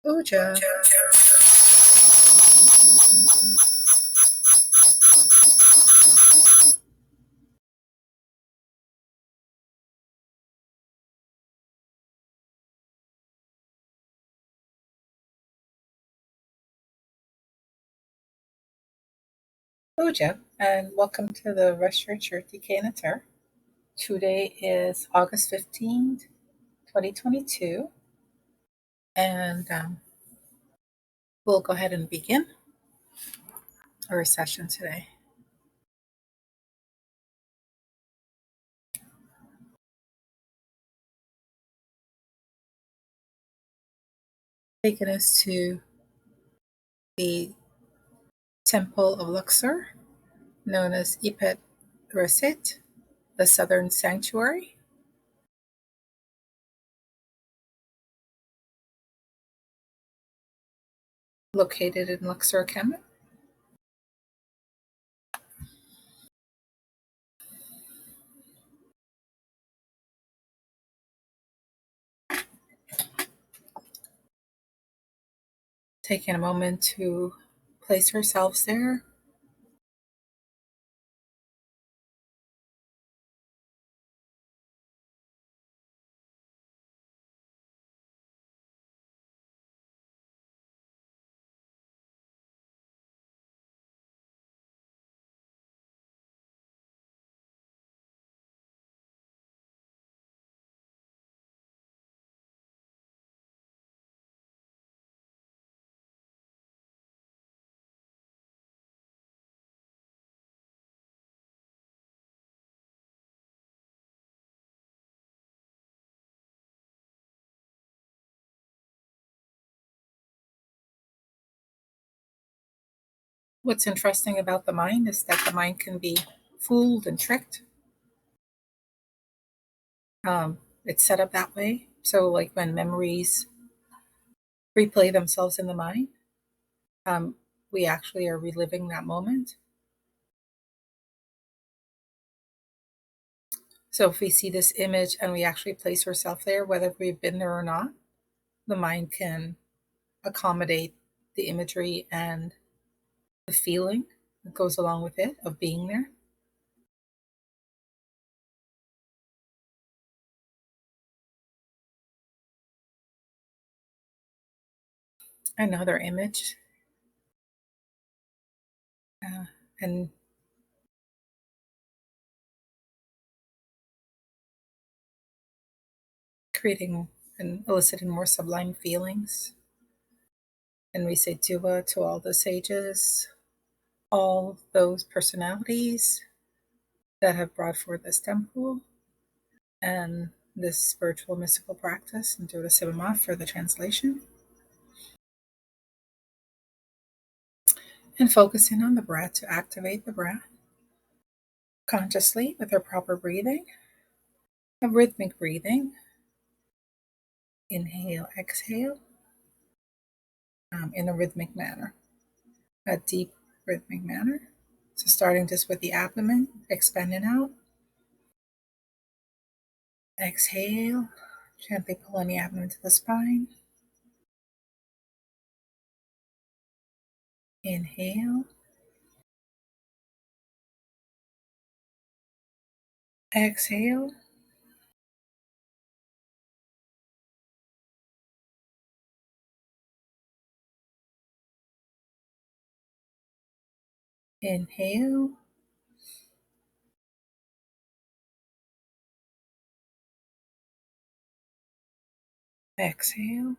Dja. Dja, and welcome to the Reshert Sherety Uaa. Today is August 15th, 2022, and we'll go ahead and begin our session today. Taking us to the Temple of Luxor, known as Ipet Resyt, the Southern Sanctuary, located in Luxor Kemet. Taking a moment to place ourselves there. What's interesting about the mind is that the mind can be fooled and tricked. It's set up that way. So, like when memories replay themselves in the mind, we actually are reliving that moment. So, if we see this image and we actually place ourselves there, whether we've been there or not, the mind can accommodate the imagery and the feeling that goes along with it of being there. Another image. And creating and eliciting more sublime feelings. And we say Dua to all the sages, all those personalities that have brought forth this temple and this spiritual mystical practice, and Dua Seba Dja for the translation. And focusing on the breath to activate the breath consciously with our proper breathing, a rhythmic breathing. Inhale, exhale, in a rhythmic manner, a deep rhythmic manner. So starting just with the abdomen, expanding out. Exhale, gently pulling the abdomen to the spine. Inhale. Exhale. Inhale. Exhale.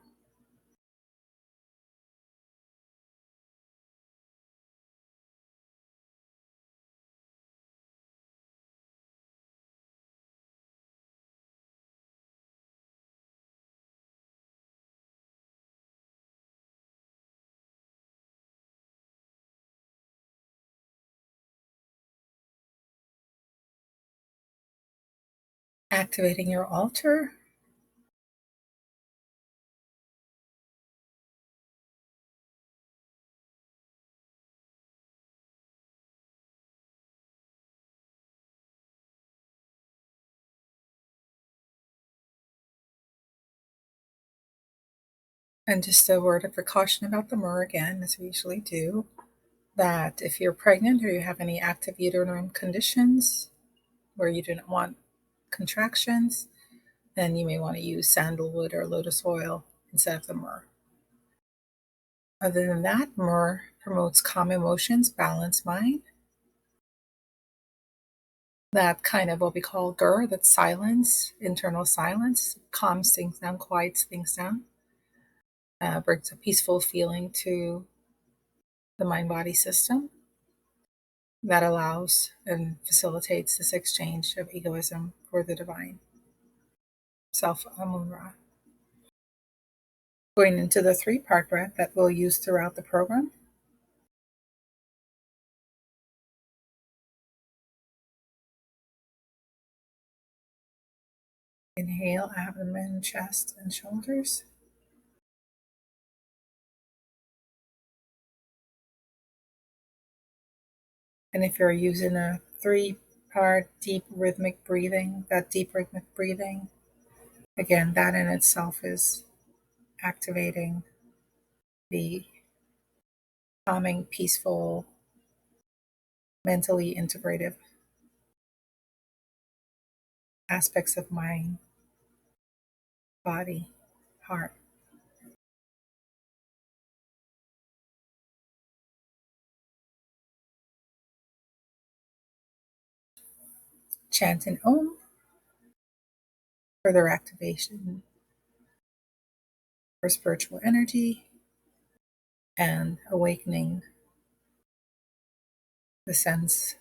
Activating your altar. And just a word of precaution about the myrrh again, as we usually do, that if you're pregnant or you have any active uterine conditions where you do not want contractions, then you may want to use sandalwood or lotus oil instead of the myrrh. Other than that, myrrh promotes calm emotions, balanced mind. That kind of what we call gur, that silence, internal silence, calms things down, quiets things down, brings a peaceful feeling to the mind-body system that allows and facilitates this exchange of egoism for the divine self, Amun-Ra. Going into the 3-part breath that we'll use throughout the program. Inhale, abdomen, chest, and shoulders. And if you're using a 3-part deep rhythmic breathing, again, that in itself is activating the calming, peaceful, mentally integrative aspects of mind, body, heart. Chant an Om, further activation for spiritual energy and awakening the sense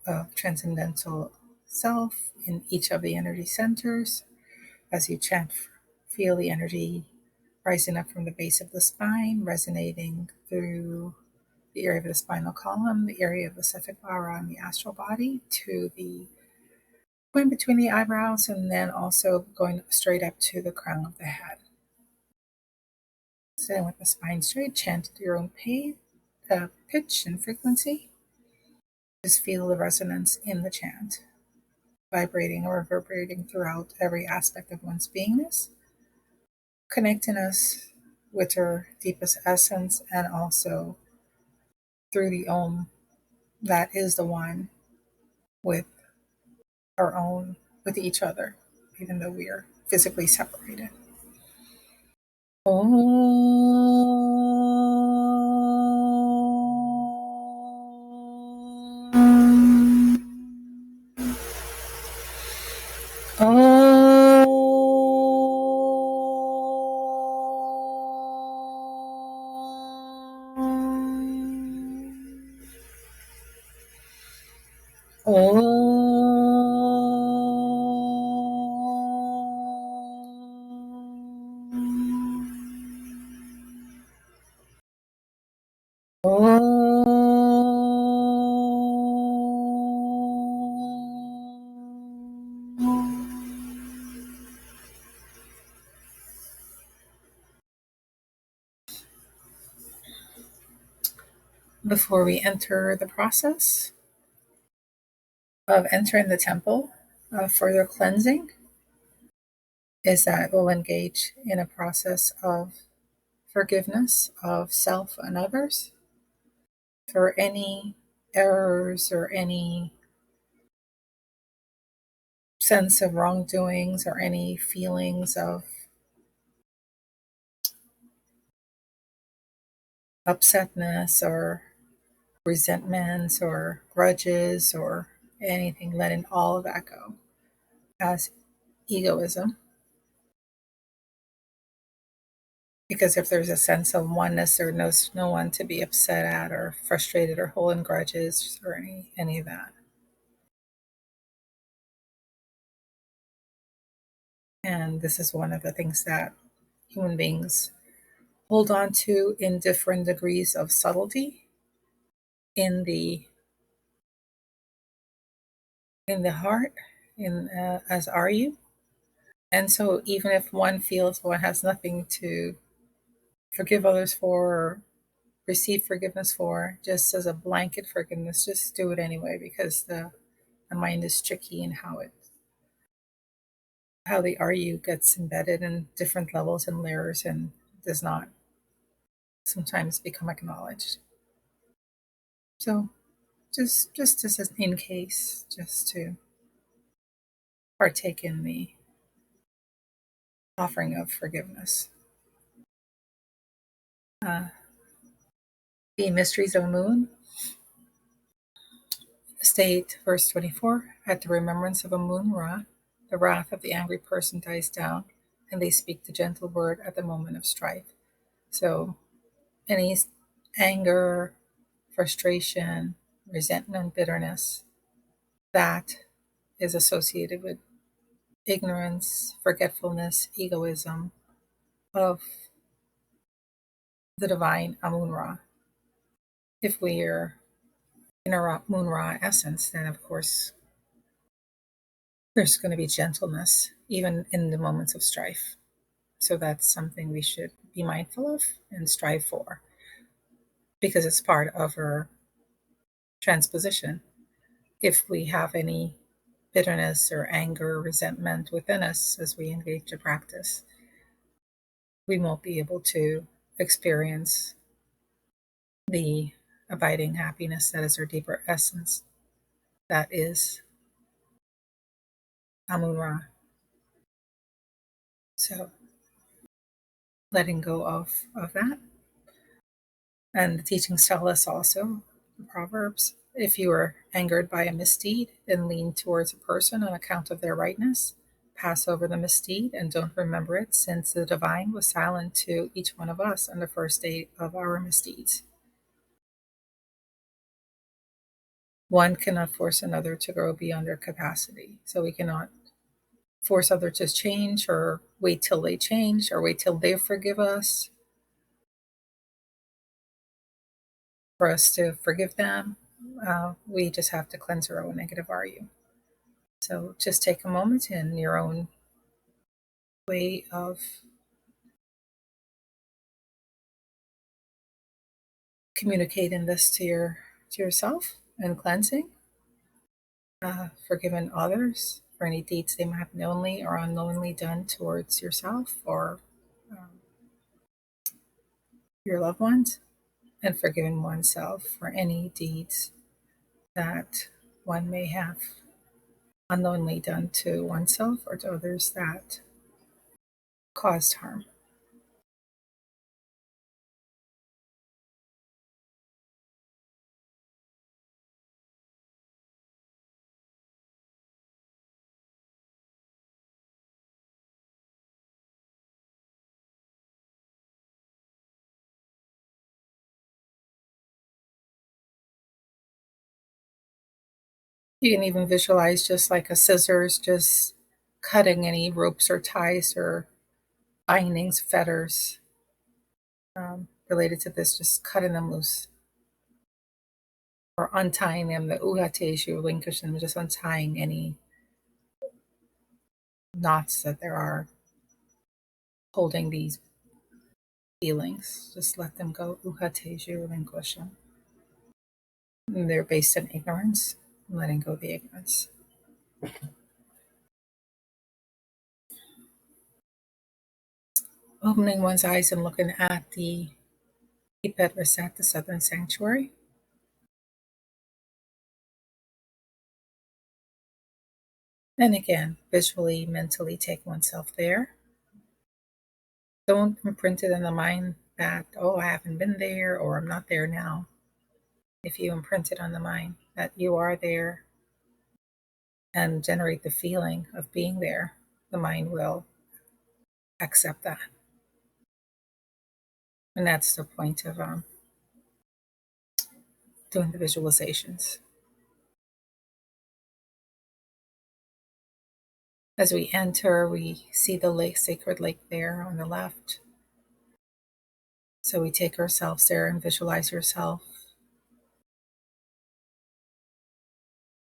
of transcendental self in each of the energy centers. As you chant, feel the energy rising up from the base of the spine, resonating through the area of the spinal column, the area of the cephalic aura and the astral body, to the point between the eyebrows, and then also going straight up to the crown of the head. Sitting with the spine straight, chant at your own pitch and frequency. Just feel the resonance in the chant, vibrating or reverberating throughout every aspect of one's beingness, connecting us with our deepest essence, and also through the Om, that is the one with our own, with each other, even though we are physically separated. Before we enter the process of entering the temple of further cleansing, is that we'll engage in a process of forgiveness of self and others for any errors or any sense of wrongdoings or any feelings of upsetness or resentments or grudges or anything, letting all of that go as egoism. Because if there's a sense of oneness, there knows no one to be upset at or frustrated or holding grudges or any of that. And this is one of the things that human beings hold on to in different degrees of subtlety in the heart, as are you. And so even if one feels one has nothing to forgive others for or receive forgiveness for, just as a blanket forgiveness, just do it anyway, because the mind is tricky in how the RU gets embedded in different levels and layers and does not sometimes become acknowledged. So just as an in case, just to partake in the offering of forgiveness. The mysteries of the moon. State, verse 24, at the remembrance of a moon Ra, the wrath of the angry person dies down, and they speak the gentle word at the moment of strife. So any anger, frustration, resentment, bitterness, that is associated with ignorance, forgetfulness, egoism of the divine Amun Ra. If we're in a Moon Ra essence, then of course there's going to be gentleness even in the moments of strife. So that's something we should be mindful of and strive for, because it's part of our transposition. If we have any bitterness or anger or resentment within us as we engage the practice, we won't be able to experience the abiding happiness that is our deeper essence, that is Amun Ra. So letting go of that. And the teachings tell us also, the Proverbs, if you are angered by a misdeed, then lean towards a person on account of their rightness. Pass over the misdeed and don't remember it, since the divine was silent to each one of us on the first day of our misdeeds. One cannot force another to grow beyond their capacity. So we cannot force others to change, or wait till they change, or wait till they forgive us for us to forgive them. We just have to cleanse our own negative RU. So just take a moment in your own way of communicating this to yourself and cleansing, forgiving others for any deeds they might have knowingly or unknowingly done towards yourself or your loved ones, and forgiving oneself for any deeds that one may have unknowingly done to oneself or to others that caused harm. You can even visualize just like a scissors, just cutting any ropes or ties or bindings, fetters related to this, just cutting them loose or untying them, the uhateju, relinquish them, just untying any knots that there are holding these feelings. Just let them go, uhateju, relinquish them. And they're based in ignorance, letting go of the ignorance. Opening one's eyes and looking at the Ipet Resyt, the Southern Sanctuary. And again, visually, mentally take oneself there. Don't imprint it in the mind that, oh, I haven't been there or I'm not there now. If you imprint it on the mind that you are there and generate the feeling of being there, the mind will accept that. And that's the point of doing the visualizations. As we enter, we see the lake, sacred lake there on the left. So we take ourselves there and visualize yourself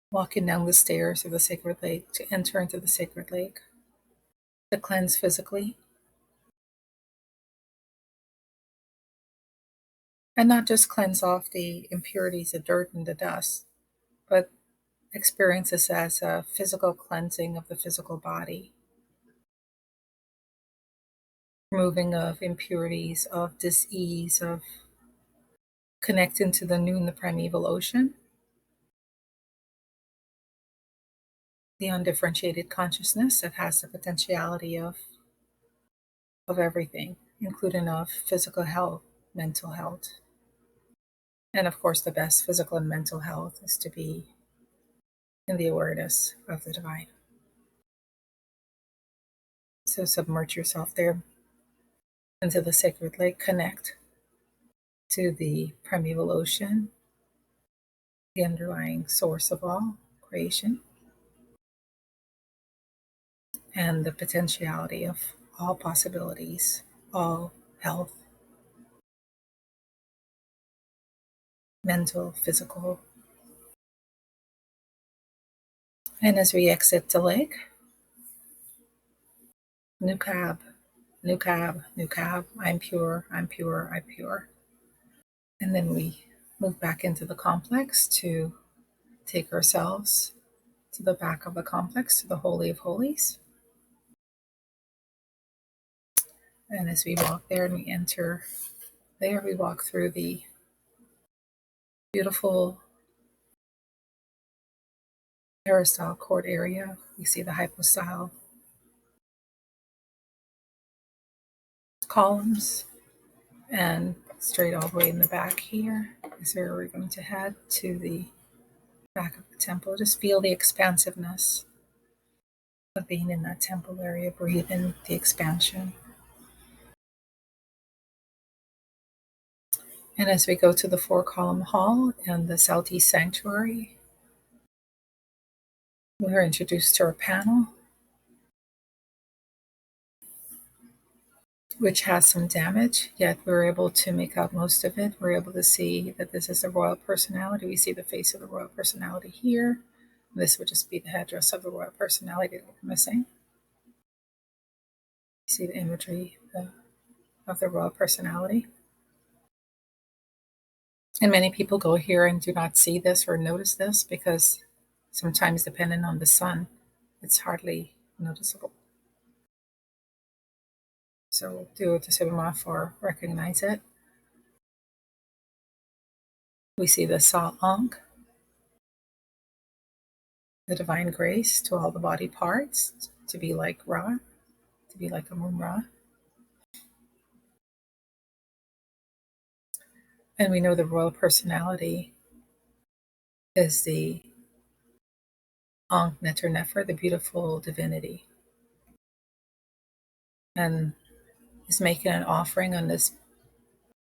walking down the stairs of the sacred lake to enter into the sacred lake, to cleanse physically. And not just cleanse off the impurities, the dirt and the dust, but experience this as a physical cleansing of the physical body. removing of impurities, of dis-ease, of connecting to the noon, the primeval ocean, the undifferentiated consciousness that has the potentiality of everything, including of physical health, mental health. And of course, the best physical and mental health is to be in the awareness of the divine. So submerge yourself there into the sacred lake, connect to the primeval ocean, the underlying source of all creation, and the potentiality of all possibilities, all health, mental, physical. And as we exit the lake, Nuk, Nuk, I'm pure, I'm pure, I'm pure. And then we move back into the complex to take ourselves to the back of the complex, to the Holy of Holies. And as we walk there and we enter there, we walk through the beautiful peristyle court area. We see the hypostyle columns, and straight all the way in the back here is where we're going to head to the back of the temple. Just feel the expansiveness of being in that temple area. Breathe in the expansion. And as we go to the 4-column hall and the southeast sanctuary, we're introduced to our panel, which has some damage, yet we're able to make out most of it. We're able to see that this is the royal personality. We see the face of the royal personality here. This would just be the headdress of the royal personality that we're missing. You see the imagery of the royal personality. And many people go here and do not see this or notice this because sometimes, depending on the sun, it's hardly noticeable. So do the Seba for recognize it. We see the Sa'ank, the divine grace to all the body parts, to be like Ra, to be like a moon Ra. And we know the royal personality is the Ankh Neter Nefer, the beautiful divinity. And is making an offering on this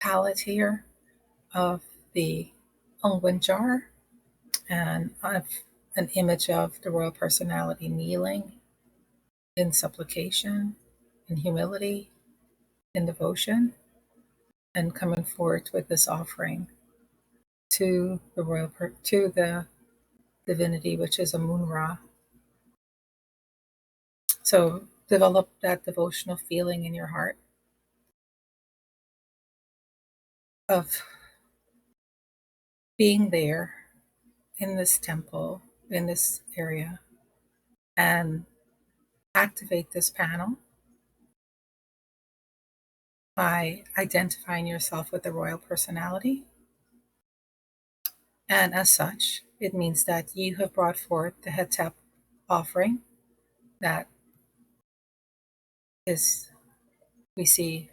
palette here of the Ungwen jar and of an image of the royal personality kneeling in supplication, in humility, in devotion, and coming forward with this offering to the divinity, which is a moon Ra. So develop that devotional feeling in your heart of being there in this temple, in this area, and activate this panel by identifying yourself with the royal personality. And as such, it means that you have brought forth the Hetep offering that is, we see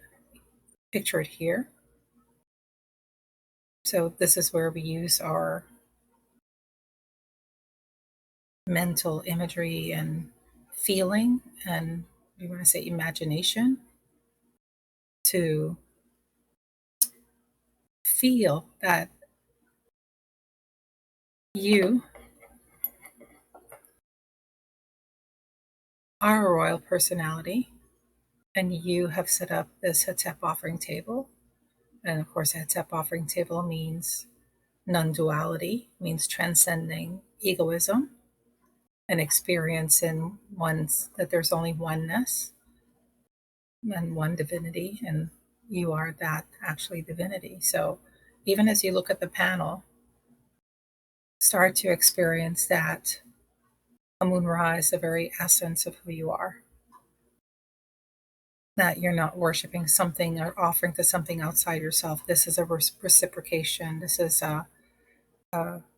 pictured here. So this is where we use our mental imagery and feeling, and we want to say imagination, to feel that you are a royal personality and you have set up this Hetep offering table. And of course, Hetep offering table means non-duality, means transcending egoism and experiencing that there's only oneness and one divinity, and you are that actually divinity. So even as you look at the panel, start to experience that Amun Ra is the very essence of who you are. that you're not worshiping something or offering to something outside yourself. This is a reciprocation. This is a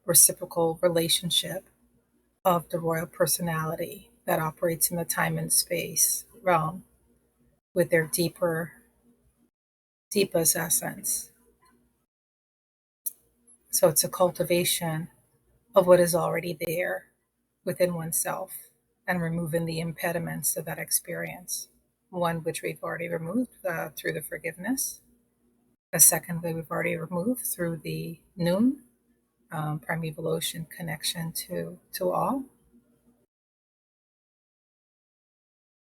reciprocal relationship of the royal personality that operates in the time and space realm with their deepest essence. So it's a cultivation of what is already there within oneself and removing the impediments to that experience. One which we've already removed through the forgiveness. The second way we've already removed through the noon, primeval ocean connection to all,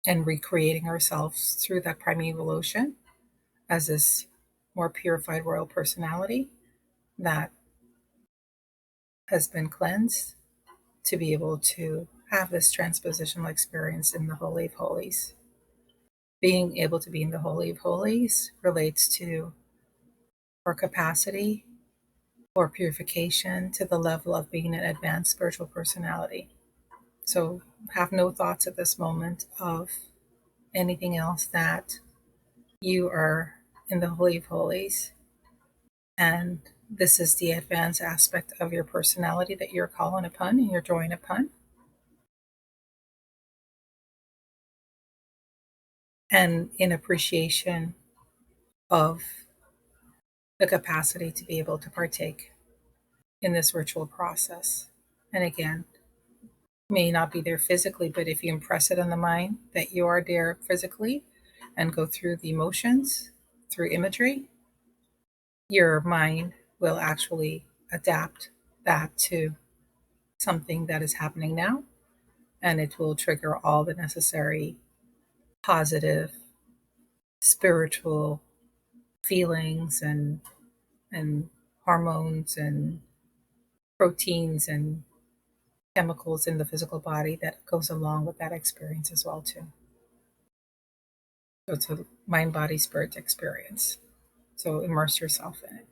and recreating ourselves through that primeval ocean as this more purified royal personality that has been cleansed to be able to have this transpositional experience in the Holy of Holies. Being able to be in the Holy of Holies relates to our capacity or purification to the level of being an advanced spiritual personality. So have no thoughts at this moment of anything else that you are in the Holy of Holies. And this is the advanced aspect of your personality that you're calling upon and you're drawing upon. And in appreciation of the capacity to be able to partake in this ritual process. And again, may not be there physically, but if you impress it on the mind that you are there physically and go through the emotions, through imagery, your mind will actually adapt that to something that is happening now, and it will trigger all the necessary positive spiritual feelings and hormones and proteins and chemicals in the physical body that goes along with that experience as well too. So it's a mind body spirit experience. So immerse yourself in it.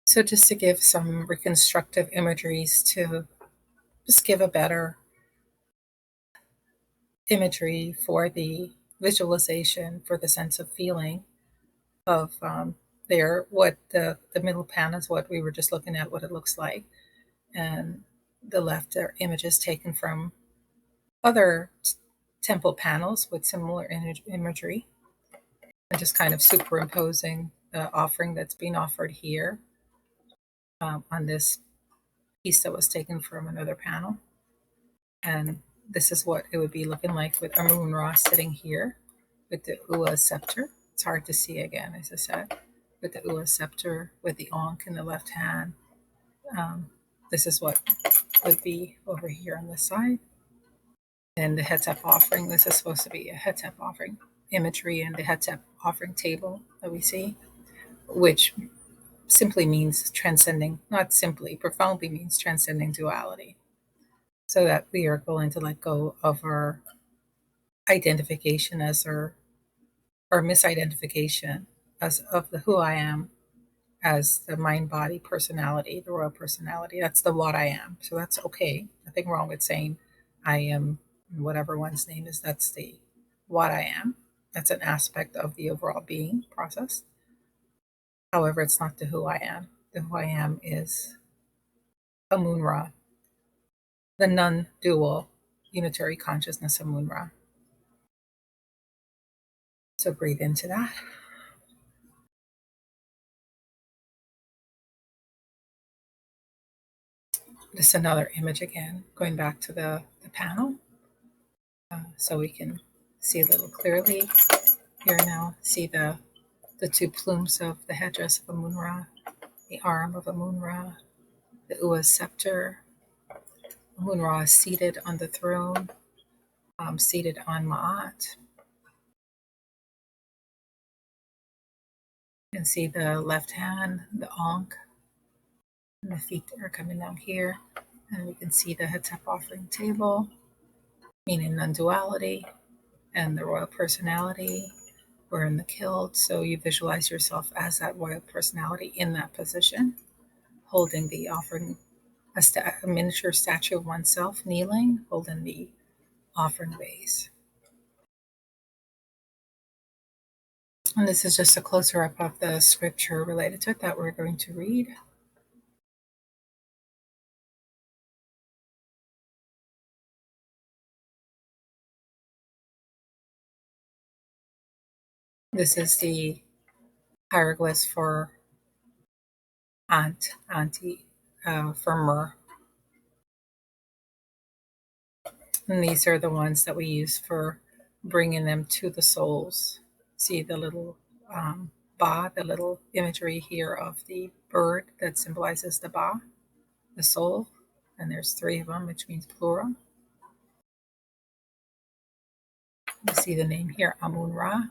So just to give some reconstructive imageries to just give a better imagery for the visualization, for the sense of feeling of there, what the middle panel is what we were just looking at, what it looks like. And the left are images taken from other temple panels with similar imagery, and just kind of superimposing the offering that's being offered here on this piece that was taken from another panel. And this is what it would be looking like with Amun Ra sitting here with the Uaa scepter. It's hard to see again, as I said, with the Uaa scepter, with the Ankh in the left hand. This is what would be over here on this side. And the Hetep offering, this is supposed to be a Hetep offering imagery, and the Hetep offering table that we see, which simply means transcending, not simply, profoundly means transcending duality. So that we are going to let go of our identification as our misidentification as of the who I am as the mind body personality, the royal personality. That's the what I am. So that's okay. Nothing wrong with saying I am whatever one's name is. That's the what I am. That's an aspect of the overall being process. However, it's not the who I am. The who I am is Amun Ra, the non-dual unitary consciousness of Amun Ra. So breathe into that. Just another image again, going back to the panel, so we can see a little clearly here now. See the two plumes of the headdress of Amun Ra, the arm of Amun Ra, the Uaa scepter. Amun Ra is seated on the throne, seated on Ma'at. You can see the left hand, the Ankh, and the feet are coming down here. And we can see the Hetep offering table, meaning non-duality, and the royal personality, wearing the kilt. So you visualize yourself as that royal personality in that position, holding the offering, a miniature statue of oneself, kneeling, holding the offering vase. And this is just a closer up of the scripture related to it that we're going to read. This is the hieroglyphs for auntie, for myrrh. And these are the ones that we use for bringing them to the souls. See the little ba, the little imagery here of the bird that symbolizes the ba, the soul. And there's 3 of them, which means plural. You see the name here, Amun Ra.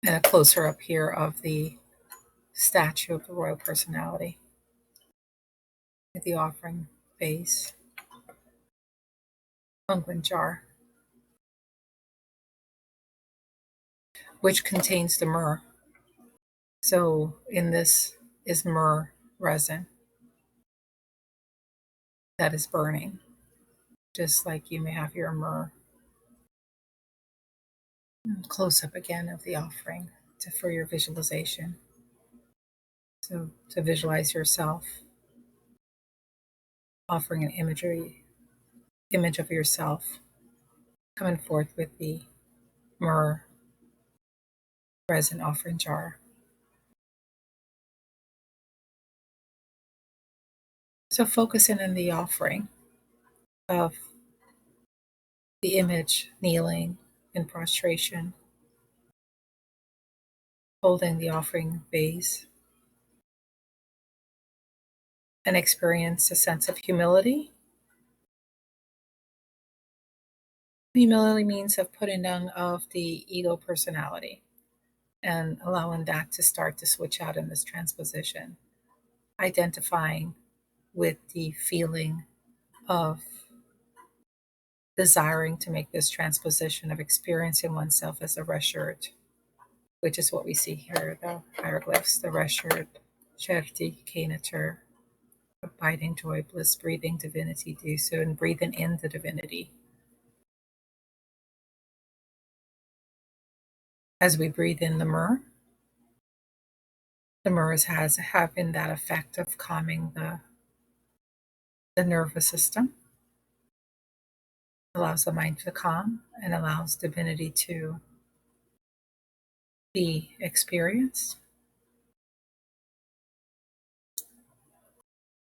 And a closer up here of the statue of the royal personality with the offering vase, unguent jar, which contains the myrrh. So in this is myrrh resin that is burning, just like you may have your myrrh. Close up again of the offering for your visualization. So to visualize yourself offering an image of yourself coming forth with the myrrh resin offering jar. So focusing on the offering of the image kneeling in prostration, holding the offering vase, and experience a sense of humility. Humility means of putting down of the ego personality and allowing that to start to switch out in this transposition, identifying with the feeling of desiring to make this transposition of experiencing oneself as a Reshert, which is what we see here, the hieroglyphs, the Reshert Sherety Uaa, abiding joy, bliss, breathing divinity, do so, and breathing in the divinity. As we breathe in the myrrh has having that effect of calming the nervous system, allows the mind to calm, and allows divinity to be experienced.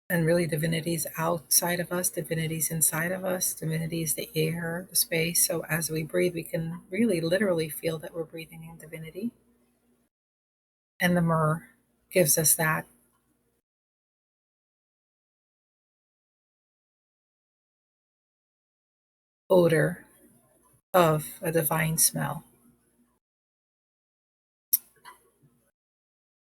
And really, divinity is outside of us, divinity is inside of us, divinity is the air, the space. So as we breathe, we can really literally feel that we're breathing in divinity. And the myrrh gives us that odor of a divine smell.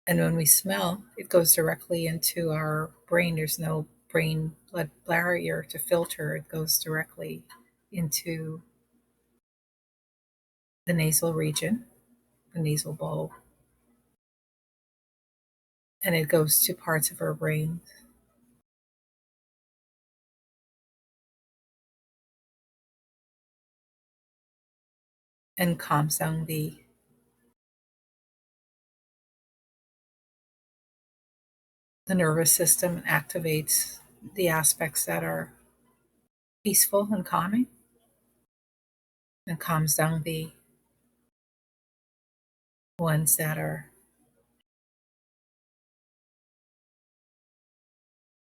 And when we smell, it goes directly into our brain. There's no brain blood barrier to filter. It goes directly into the nasal region, the nasal bowl, and it goes to parts of our brain and calms down the nervous system and activates the aspects that are peaceful and calming, and calms down the ones that are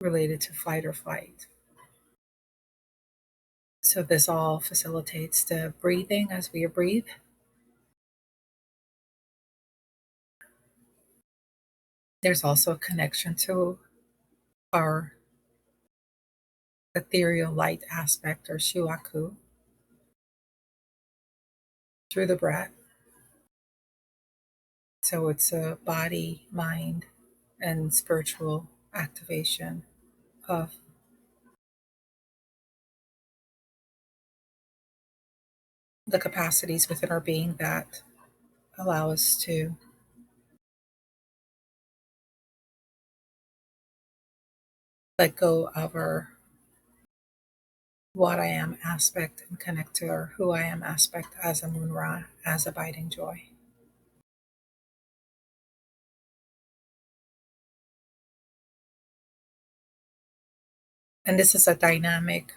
related to fight or flight. So this all facilitates the breathing as we breathe. There's also a connection to our ethereal light aspect, or shuaku, through the breath. So it's a body, mind, and spiritual activation of the capacities within our being that allow us to let go of our what I am aspect and connect to our who I am aspect as a moon ra, as abiding joy. And this is a dynamic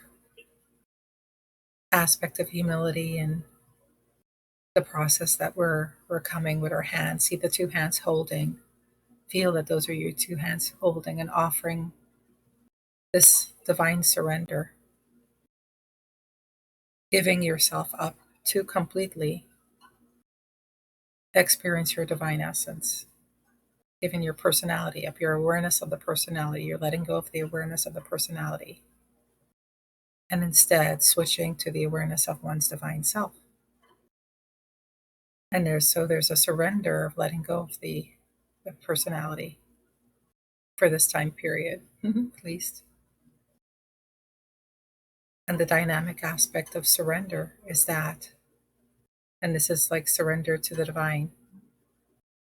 aspect of humility and the process that we're coming with our hands. See the two hands holding. Feel that those are your two hands holding and offering this divine surrender, giving yourself up to completely experience your divine essence, giving your personality up, your awareness of the personality. You're letting go of the awareness of the personality and instead switching to the awareness of one's divine self. And there's a surrender of letting go of the personality for this time period, at least. And the dynamic aspect of surrender is that, and this is like surrender to the divine,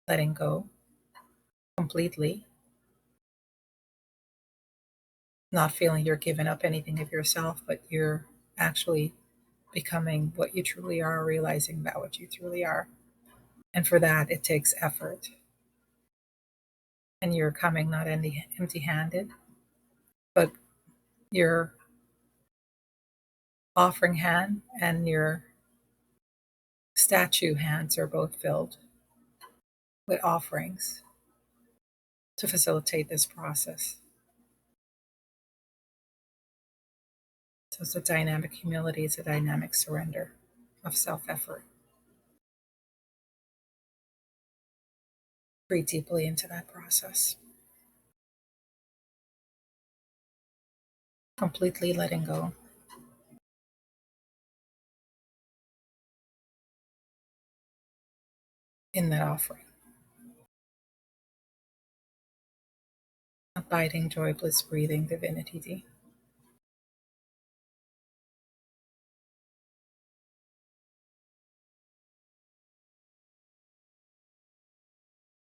letting go completely, not feeling you're giving up anything of yourself, but you're actually becoming what you truly are, realizing that what you truly are. And for that, it takes effort. And you're coming not empty handed, but your offering hand and your statue hands are both filled with offerings to facilitate this process. So it's a dynamic humility, it's a dynamic surrender of self effort. Breathe deeply into that process. Completely letting go. In that offering. Abiding joy, bliss, breathing, divinity.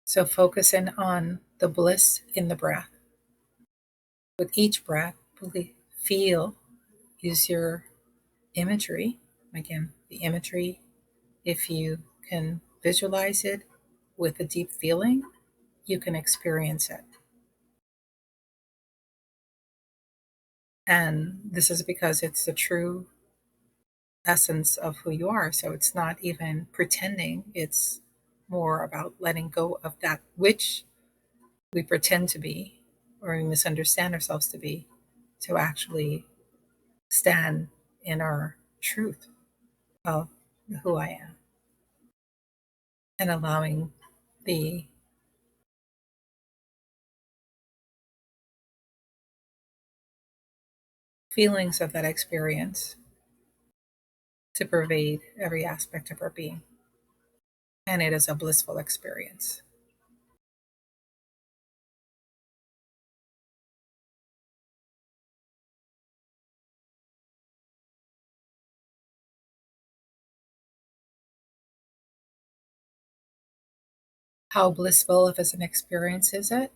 So focus in on the bliss in the breath. With each breath, feel, use your imagery. Again, the imagery, if you can visualize it with a deep feeling, you can experience it. And this is because it's the true essence of who you are. So it's not even pretending, it's more about letting go of that which we pretend to be or we misunderstand ourselves to be, to actually stand in our truth of who I am and allowing the feelings of that experience to pervade every aspect of our being. And it is a blissful experience. How blissful of an experience is it?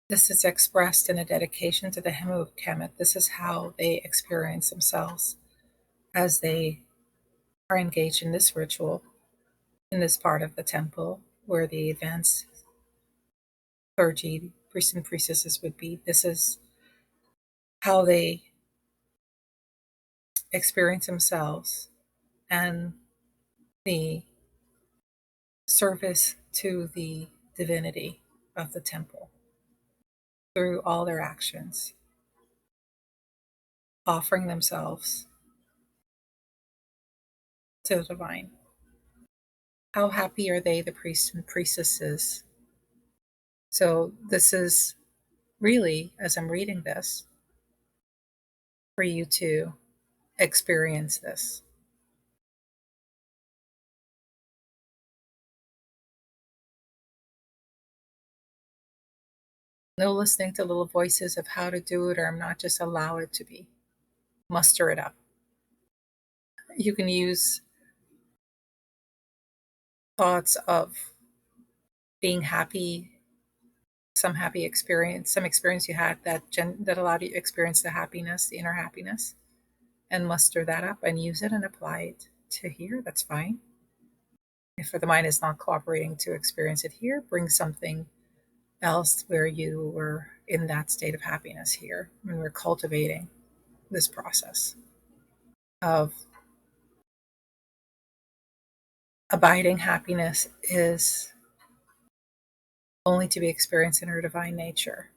This is expressed in a dedication to the Temple of Kemet. This is how they experience themselves as they are engaged in this ritual, in this part of the temple where the advanced clergy, priests and priestesses would be. This is how they experience themselves and the service to the divinity of the temple through all their actions, offering themselves to the divine. How happy are they, the priests and priestesses? So, this is really, as I'm reading this, for you to experience this. No listening to little voices of how to do it, or I'm not, just allow it to be. Muster it up. You can use thoughts of being happy, some happy experience, some experience you had that allowed you to experience the happiness, the inner happiness, and muster that up and use it and apply it to here. That's fine. If the mind is not cooperating to experience it here, bring something else where you were in that state of happiness here. When we're cultivating this process of abiding happiness is only to be experienced in our divine nature.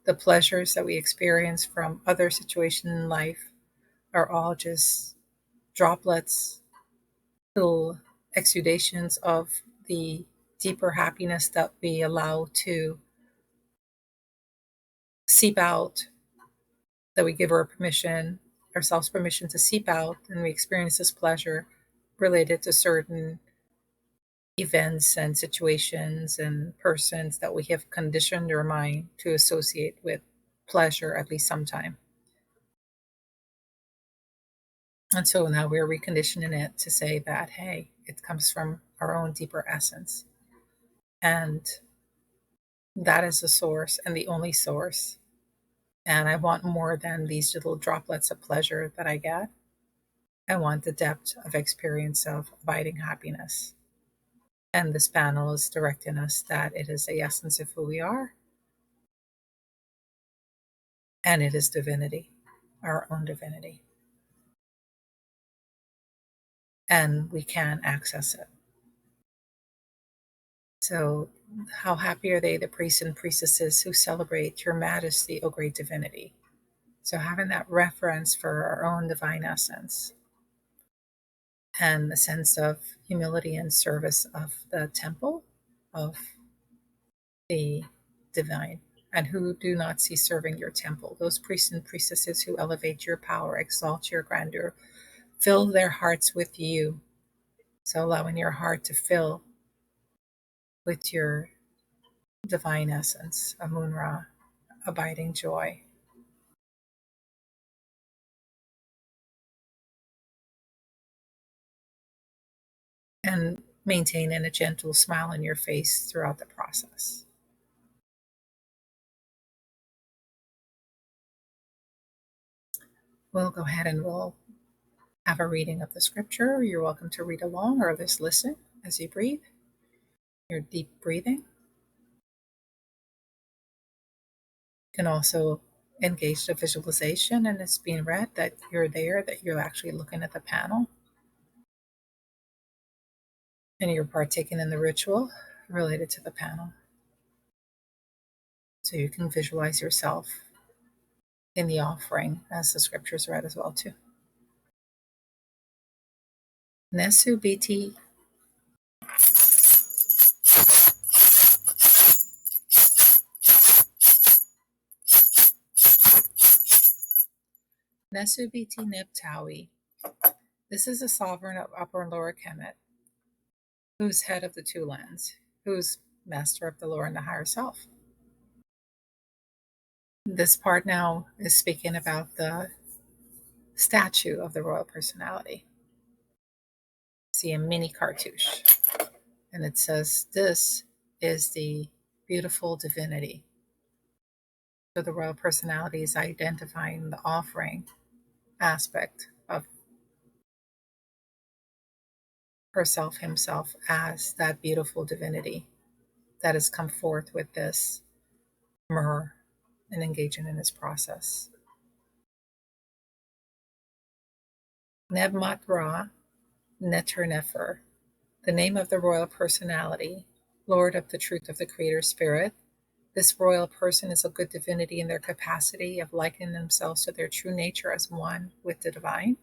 The pleasures that we experience from other situations in life are all just droplets, little exudations of the deeper happiness that we allow to seep out, that we give ourselves permission to seep out, and we experience this pleasure related to certain events and situations and persons that we have conditioned our mind to associate with pleasure at least sometime. And so now we're reconditioning it to say that, hey, it comes from our own deeper essence. And that is the source and the only source. And I want more than these little droplets of pleasure that I get. I want the depth of experience of abiding happiness. And this panel is directing us that it is the essence of who we are. And it is divinity, our own divinity. And we can access it. So how happy are they, the priests and priestesses who celebrate your majesty, O great divinity. So having that reference for our own divine essence and the sense of humility and service of the temple of the divine, and who do not cease serving your temple. Those priests and priestesses who elevate your power, exalt your grandeur, fill their hearts with you. So allowing your heart to fill with your divine essence, Amun-Ra, abiding joy. And maintaining a gentle smile on your face throughout the process. We'll go ahead and we'll have a reading of the scripture. You're welcome to read along or just listen as you breathe. Your deep breathing. You can also engage the visualization, and it's being read that you're there, that you're actually looking at the panel, and you're partaking in the ritual related to the panel. So you can visualize yourself in the offering as the scriptures read as well too. Nesu biti Nesu biti Neptawi. This is the sovereign of Upper and Lower Kemet, who's head of the two lands, who's master of the lower and the higher self. This part now is speaking about the statue of the royal personality. See a mini cartouche, and it says this is the beautiful divinity. So the royal personality is identifying the offering aspect of herself, himself, as that beautiful divinity that has come forth with this myrrh and engaging in this process. Nebmat Ra Neter Nefer, the name of the royal personality, Lord of the truth of the Creator Spirit. This royal person is a good divinity in their capacity of likening themselves to their true nature as one with the divine.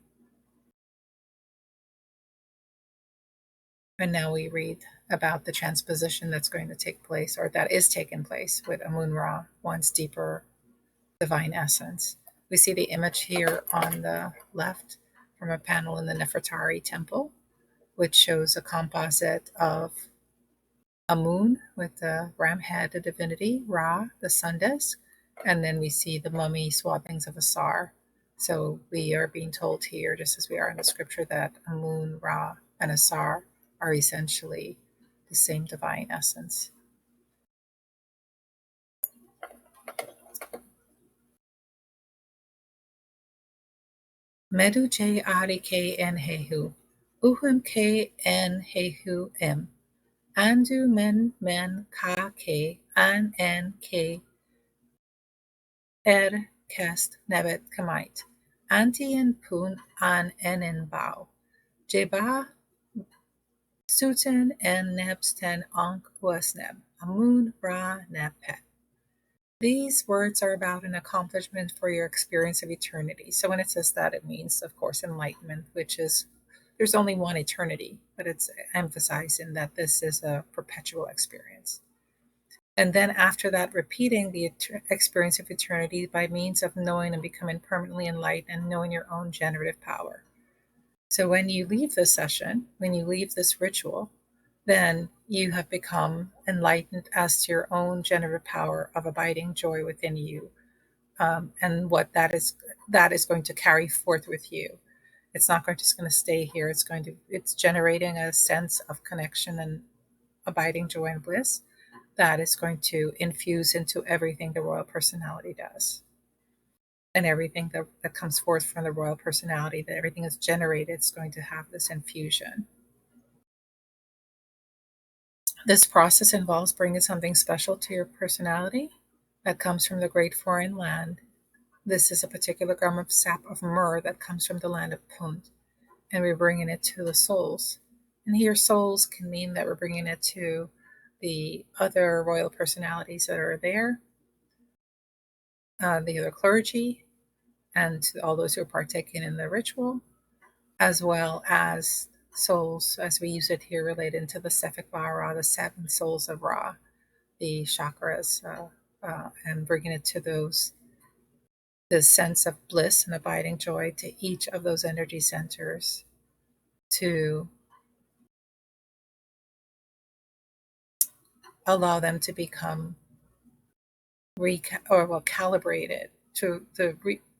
And now we read about the transposition that's going to take place, or that is taking place with Amun-Ra, one's deeper divine essence. We see the image here on the left from a panel in the Nefertari temple, which shows a composite of a moon with the ram head, the divinity, Ra, the sun disk, and then we see the mummy swathings of Asar. So we are being told here, just as we are in the scripture, that a moon, Ra, and Asar are essentially the same divine essence. Medu J Ari K N Hehu, Uhum K N Hehu M, Andu Men Ka K An N K Er Kest Nebet Kamite, Antien Pun An Enen Bao, Jeba Suten En Nebsten Ankh Wasneb, Amun Ra Nepet. These words are about an accomplishment for your experience of eternity. So when it says that, it means, of course, enlightenment, which is there's only one eternity, but it's emphasizing that this is a perpetual experience. And then after that, repeating the experience of eternity by means of knowing and becoming permanently enlightened and knowing your own generative power. So when you leave this session, when you leave this ritual, then you have become enlightened as to your own generative power of abiding joy within you, and what that is going to carry forth with you. It's not just going to stay here. It's generating a sense of connection and abiding joy and bliss that is going to infuse into everything the royal personality does. And everything that comes forth from the royal personality, that everything is generated, is going to have this infusion. This process involves bringing something special to your personality that comes from the great foreign land. This is a particular gram of sap of myrrh that comes from the land of Punt, and we're bringing it to the souls. And here, souls can mean that we're bringing it to the other royal personalities that are there, the other clergy, and to all those who are partaking in the ritual, as well as souls, as we use it here, related to the Sephik Ra, the seven souls of Ra, the chakras, and bringing it to those, the sense of bliss and abiding joy to each of those energy centers, to allow them to become calibrated to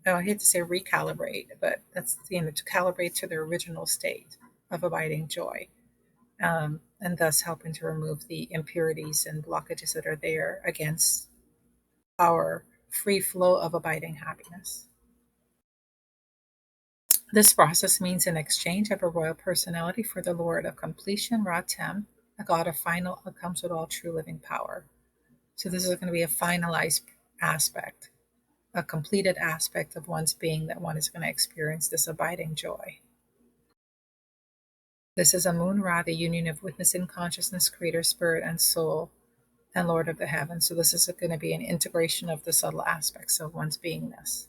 I hate to say recalibrate, but that's to calibrate to their original state of abiding joy, and thus helping to remove the impurities and blockages that are there against our free flow of abiding happiness. This process means an exchange of a royal personality for the Lord of completion, Ra-Tem, a god of final outcomes with all true living power. So this is going to be a finalized aspect, a completed aspect of one's being that one is going to experience this abiding joy. This is Amun Ra, the union of witnessing consciousness, creator, spirit, and soul, and Lord of the heavens. So this is going to be an integration of the subtle aspects of one's beingness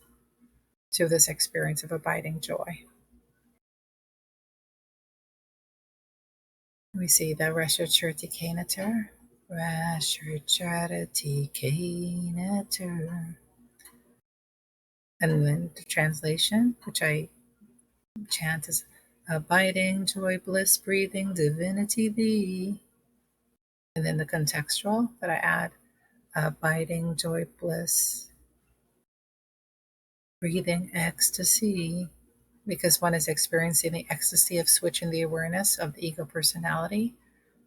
to this experience of abiding joy. We see the Reshert Sherety Uaa, Reshert Sherety Uaa. And then the translation, which I chant, is abiding joy, bliss, breathing, divinity thee. And then the contextual that I add, abiding joy, bliss, breathing ecstasy, because one is experiencing the ecstasy of switching the awareness of the ego personality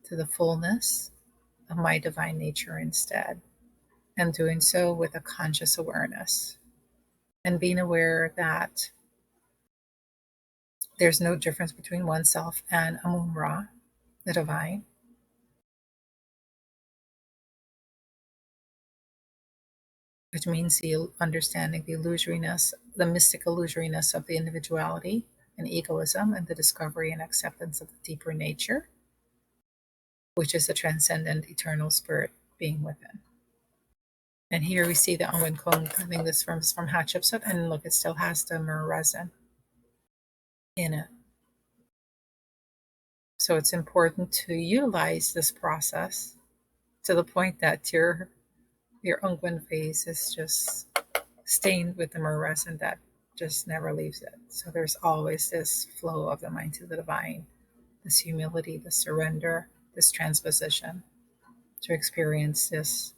to the fullness of my divine nature instead, and doing so with a conscious awareness and being aware that there's no difference between oneself and Amun Ra, the divine. Which means the understanding the illusoriness, the mystic illusoriness of the individuality and egoism, and the discovery and acceptance of the deeper nature, which is the transcendent eternal spirit being within. And here we see the Anwen Kong. I think this from Hatshepsut, and look, it still has the myrrh resin in it. So it's important to utilize this process to the point that your Ungwen face is just stained with the myrrh resin that just never leaves it. So there's always this flow of the mind to the divine, this humility, this surrender, this transposition. to experience this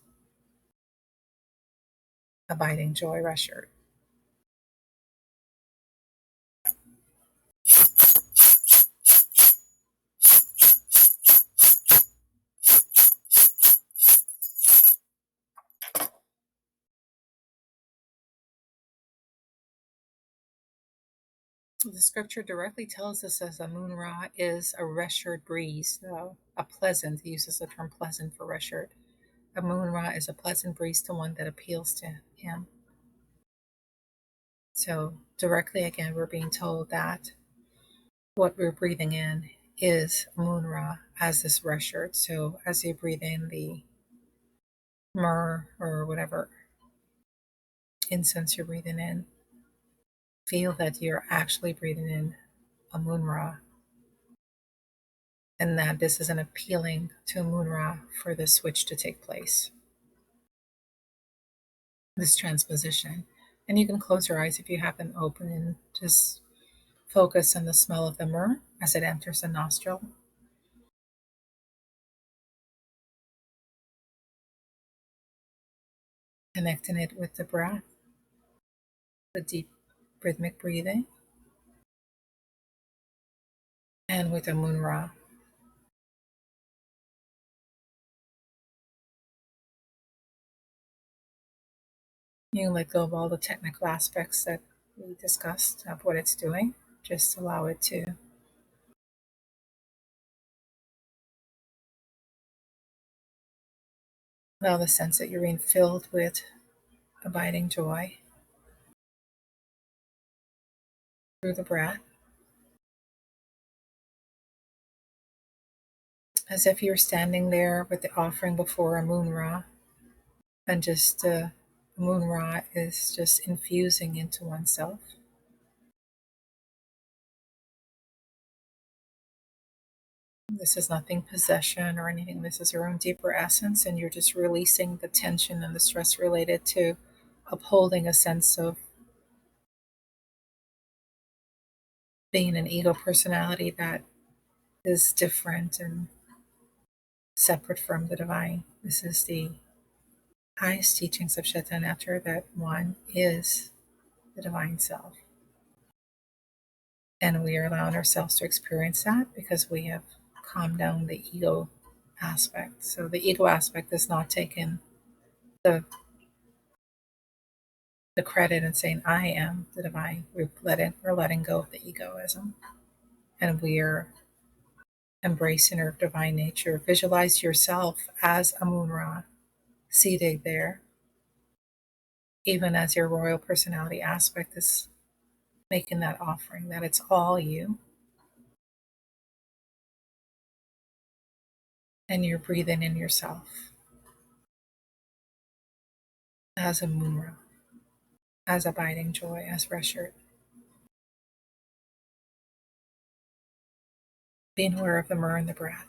abiding joy, Reshert. The scripture directly tells us as a moon ra is a Reshert breeze, a pleasant, he uses the term pleasant for Reshert. A moon ra is a pleasant breeze to one that appeals to him. So directly again, we're being told that what we're breathing in is moon ra as this Reshert. So as you breathe in the myrrh or whatever incense you're breathing in, feel that you're actually breathing in a moon ra, and that this is an appealing to moon ra for the switch to take place, this transposition. And you can close your eyes if you have them open and just focus on the smell of the myrrh as it enters the nostril. Connecting it with the breath, the deep rhythmic breathing, and with the moon ra. You let go of all the technical aspects that we discussed of what it's doing. Just allow it to allow the sense that you're being filled with abiding joy through the breath, as if you're standing there with the offering before a moon ra, and just the moon ra is just infusing into oneself. This is nothing possession or anything. This is your own deeper essence, and you're just releasing the tension and the stress related to upholding a sense of being an ego personality that is different and separate from the divine. This is the highest teachings of Chaitanya, that one is the divine self. And we are allowing ourselves to experience that because we have calmed down the ego aspect. So the ego aspect is not taking the credit and saying, I am the divine. We're letting go of the egoism, and we're embracing our divine nature. Visualize yourself as a moon ra, seated there, even as your royal personality aspect is making that offering, that it's all you. And you're breathing in yourself as a moon ra, as abiding joy, as Reshert. Being aware of the myrrh and the breath.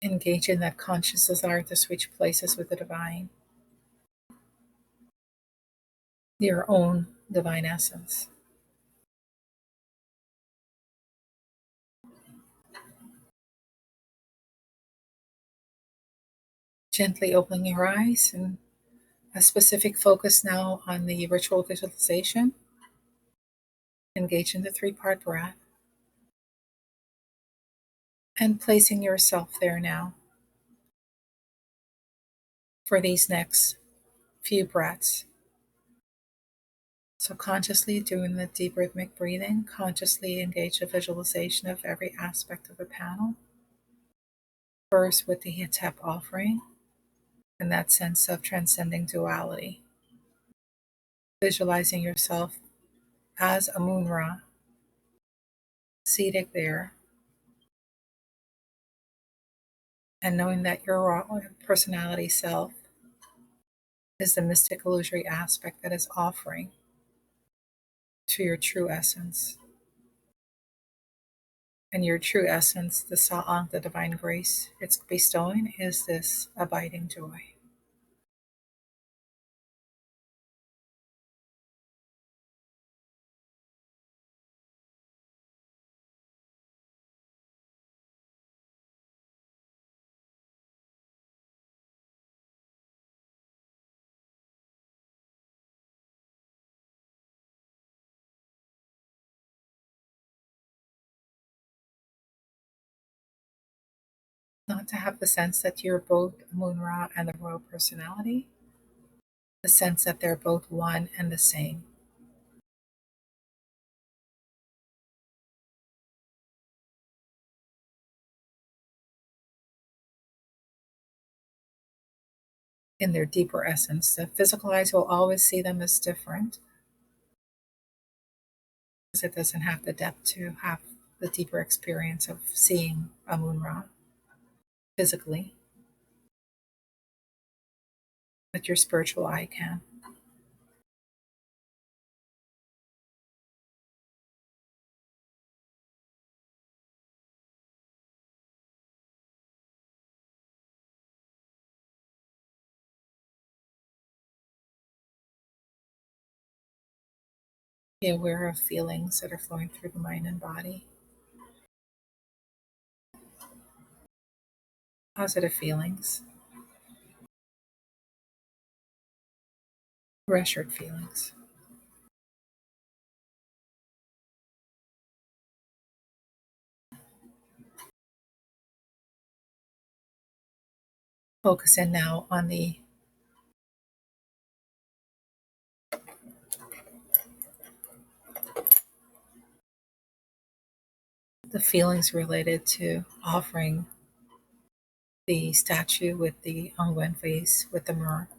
Engage in that conscious desire to switch places with the divine, your own divine essence. Gently opening your eyes, and a specific focus now on the ritual visualization. Engage in the three-part breath, and placing yourself there now for these next few breaths. So consciously doing the deep rhythmic breathing, consciously engage the visualization of every aspect of the panel. First with the Ipet offering, and that sense of transcending duality. Visualizing yourself as a moon ra, seated there, and knowing that your raw personality self is the mystic illusory aspect that is offering to your true essence. And your true essence, the Sa'ang, the divine grace it's bestowing, is this abiding joy. Not to have the sense that you're both Moon-Ra and the royal personality, the sense that they're both one and the same. In their deeper essence, the physical eyes will always see them as different because it doesn't have the depth to have the deeper experience of seeing a Moon-Ra physically, but your spiritual eye can. Be aware of feelings that are flowing through the mind and body. Positive feelings, Reshert feelings. Focus in now on the feelings related to offering the statue with the unguent face with the myrrh,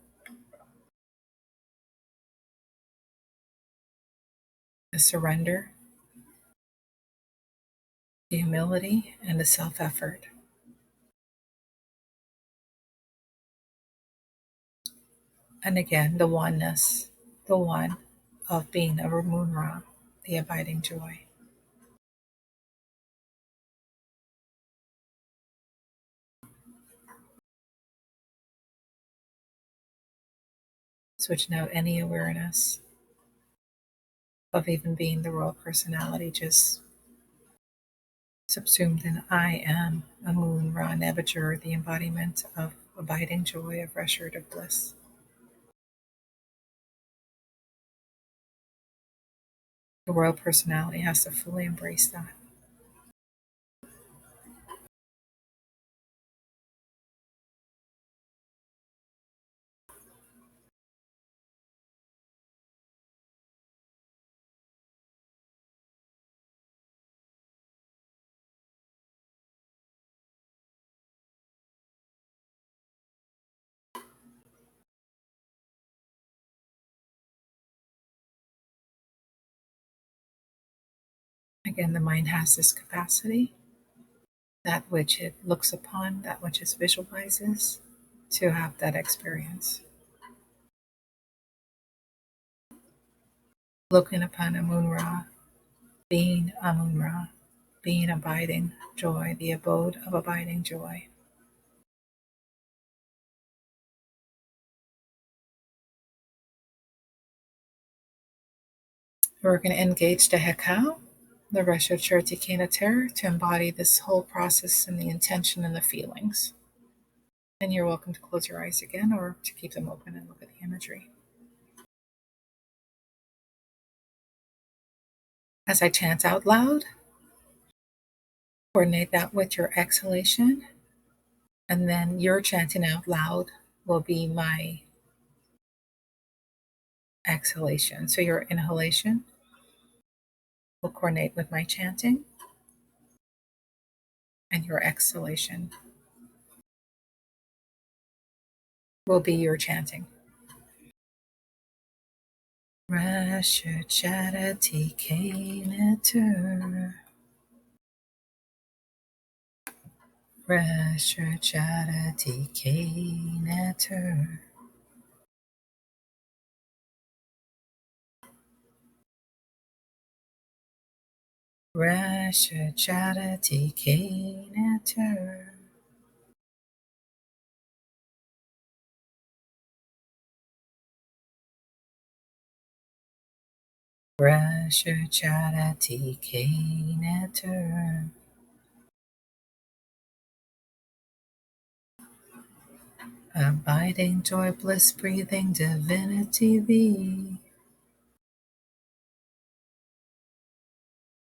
the surrender, the humility, and the self-effort. And again, the oneness, the one of being a Moon-Ra, the abiding joy. Switching out any awareness of even being the royal personality, just subsumed in I am a Moon-Ra Nebuchadnezzar, the embodiment of abiding joy, of Reshert, of bliss. The royal personality has to fully embrace that. Again, the mind has this capacity, that which it looks upon, that which it visualizes, to have that experience. Looking upon a Moon-Ra, being a Moon-Ra, being abiding joy, the abode of abiding joy. We're going to engage the Hekau, the Reshert Sherety Uaa, to embody this whole process and the intention and the feelings. And you're welcome to close your eyes again or to keep them open and look at the imagery. As I chant out loud, coordinate that with your exhalation, and then your chanting out loud will be my exhalation. So your inhalation will coordinate with my chanting, and your exhalation will be your chanting. Reshert Sherety Uaa. Reshert Sherety Uaa. Reshert Sherety Uaa. Reshert Sherety Uaa. Abiding joy, bliss, breathing divinity thee.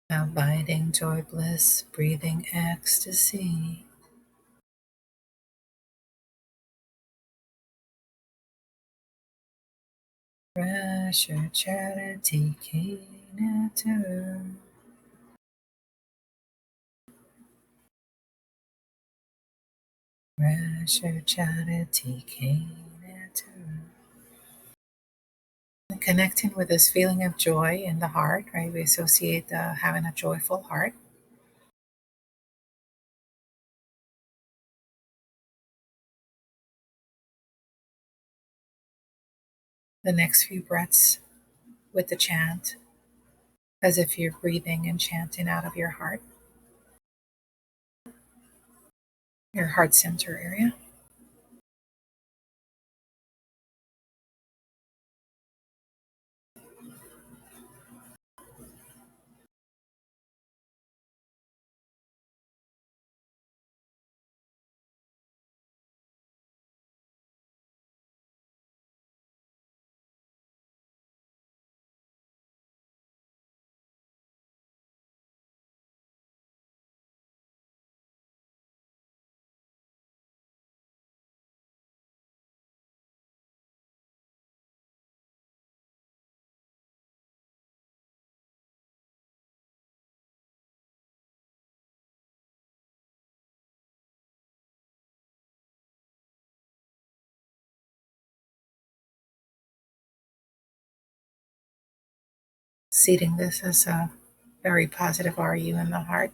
Abiding joy, bliss, breathing ecstasy. Reshert Sherety Uaa. Reshert Sherety Uaa. Connecting with this feeling of joy in the heart, right? We associate having a joyful heart. The next few breaths with the chant, as if you're breathing and chanting out of your heart, your heart center area. Seating this as a very positive RU in the heart.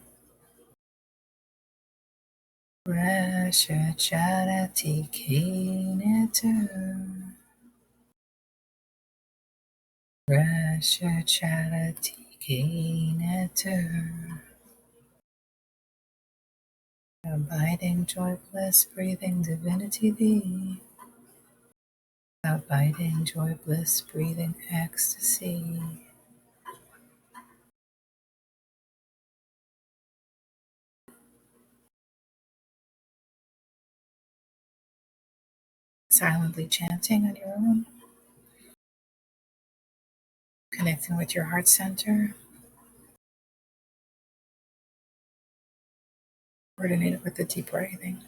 Reshert Sherety Uaa. Reshert Sherety Uaa. Abiding Joy-Bliss, breathing Divinity thee. Abiding Joy-Bliss, breathing ecstasy. Silently chanting on your own, connecting with your heart center, coordinated with the deep breathing.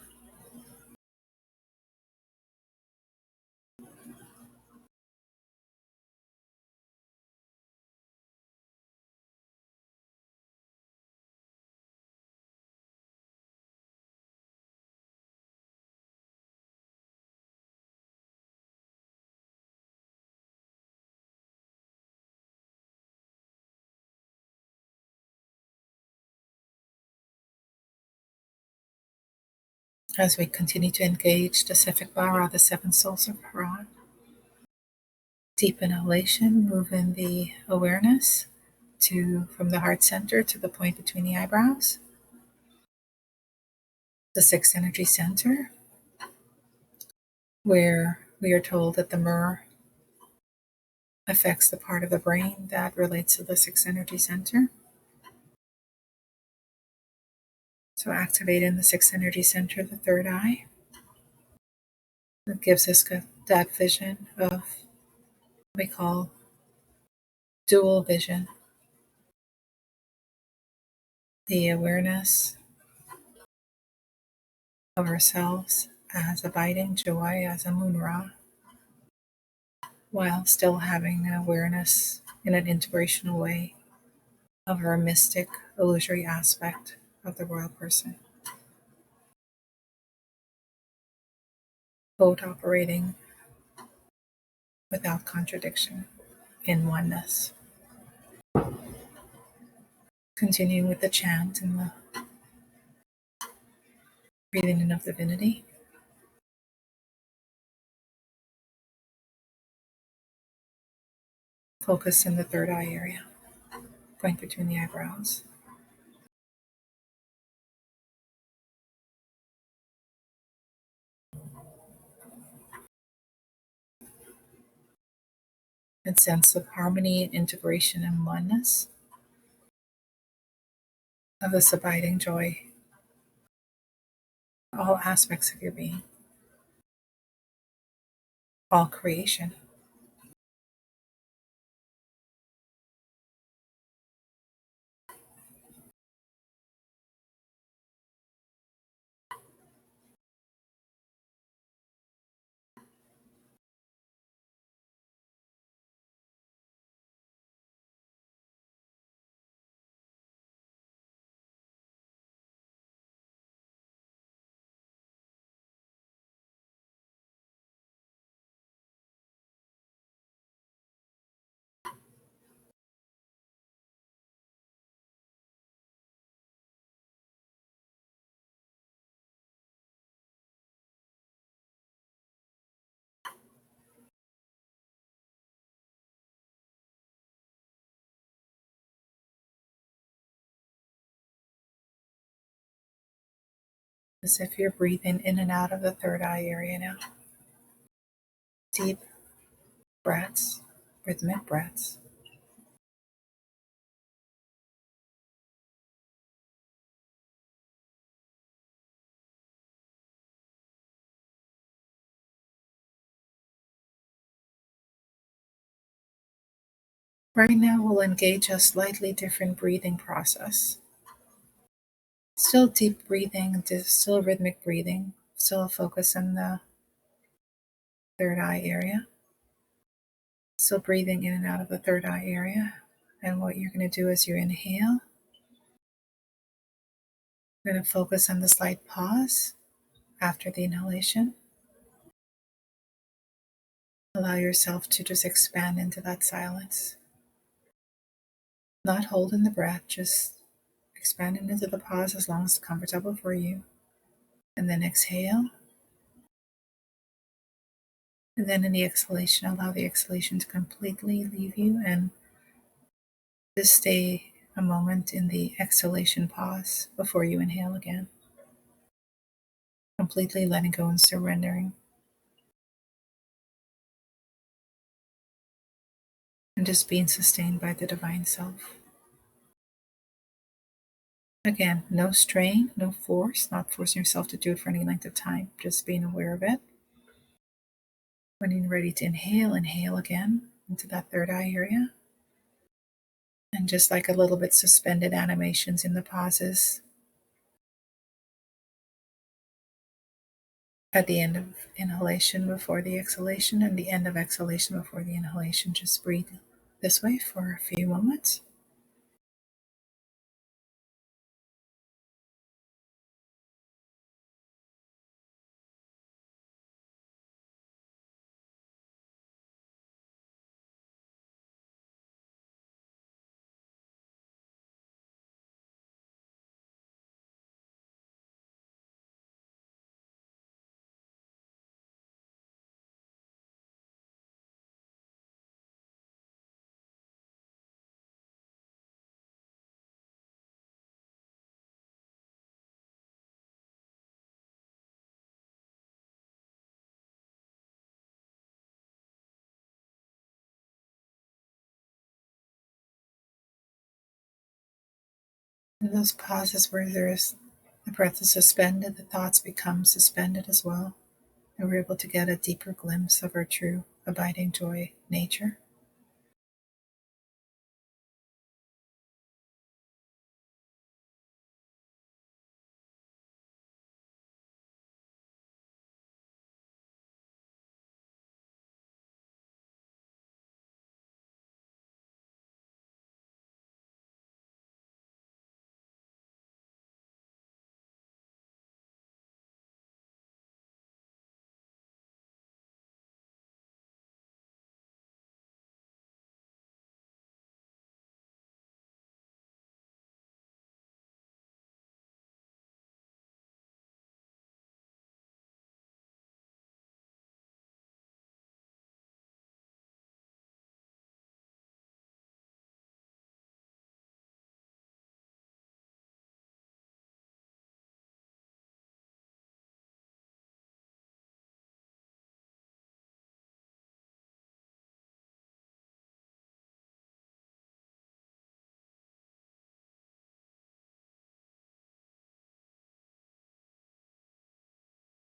As we continue to engage the Sefik Bara, the seven souls of Ra, deep inhalation, moving the awareness from the heart center to the point between the eyebrows, the sixth energy center, where we are told that the myrrh affects the part of the brain that relates to the sixth energy center. So activating the sixth energy center, the third eye, that gives us that vision of what we call dual vision, the awareness of ourselves as abiding joy, as a Munra, while still having awareness in an integrational way of our mystic illusory aspect of the royal person, both operating without contradiction in oneness. Continuing with the chant and the breathing in of divinity. Focus in the third eye area, point between the eyebrows. And sense of harmony and integration and oneness of this abiding joy, all aspects of your being, all creation. as if you're breathing in and out of the third eye area now. Deep breaths, rhythmic breaths. Right now, we'll engage a slightly different breathing process. Still deep breathing, still rhythmic breathing, still a focus on the third eye area. Still breathing in and out of the third eye area. And what you're going to do is you inhale. You're going to focus on the slight pause after the inhalation. Allow yourself to just expand into that silence. Not holding the breath, just expanding into the pause as long as it's comfortable for you. And then exhale. And then in the exhalation, allow the exhalation to completely leave you and just stay a moment in the exhalation pause before you inhale again. Completely letting go and surrendering. And just being sustained by the divine self. Again, no strain, no force, not forcing yourself to do it for any length of time, just being aware of it. When you're ready to inhale, inhale again into that third eye area. And just like a little bit suspended animations in the pauses. At the end of inhalation before the exhalation and the end of exhalation before the inhalation, just breathe this way for a few moments. In those pauses where the breath is suspended, the thoughts become suspended as well. And we're able to get a deeper glimpse of our true abiding joy nature.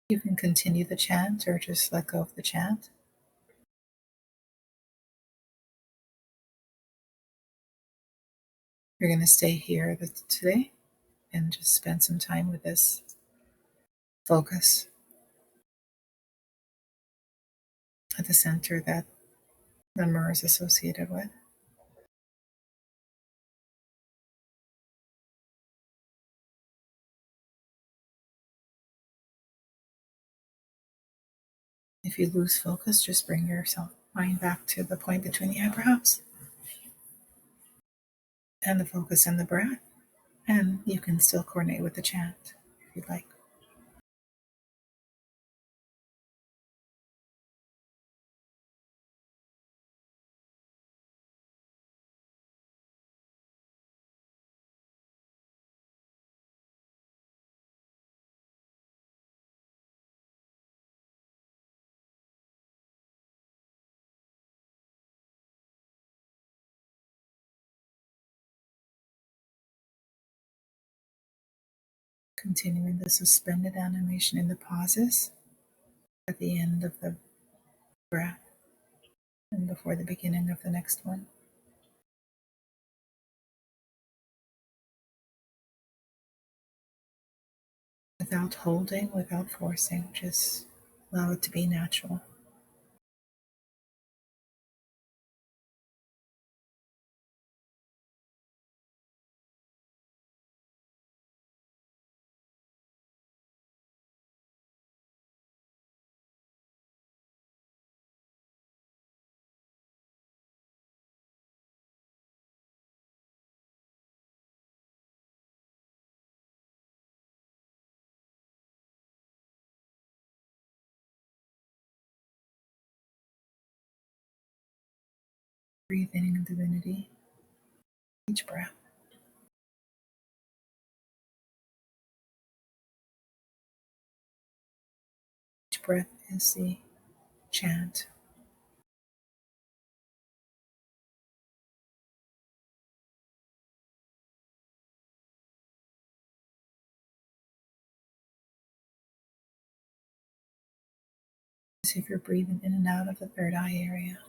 You can continue the chant or just let go of the chant. You're going to stay here today and just spend some time with this focus at the center that the myrrh is associated with. If you lose focus, just bring yourself mind back to the point between the eyebrows and the focus in the breath. And you can still coordinate with the chant if you'd like. Continuing the suspended animation in the pauses at the end of the breath and before the beginning of the next one. Without holding, without forcing, just allow it to be natural. Breathe in divinity, each breath. Each breath is the chant. As if you're breathing in and out of the third eye area.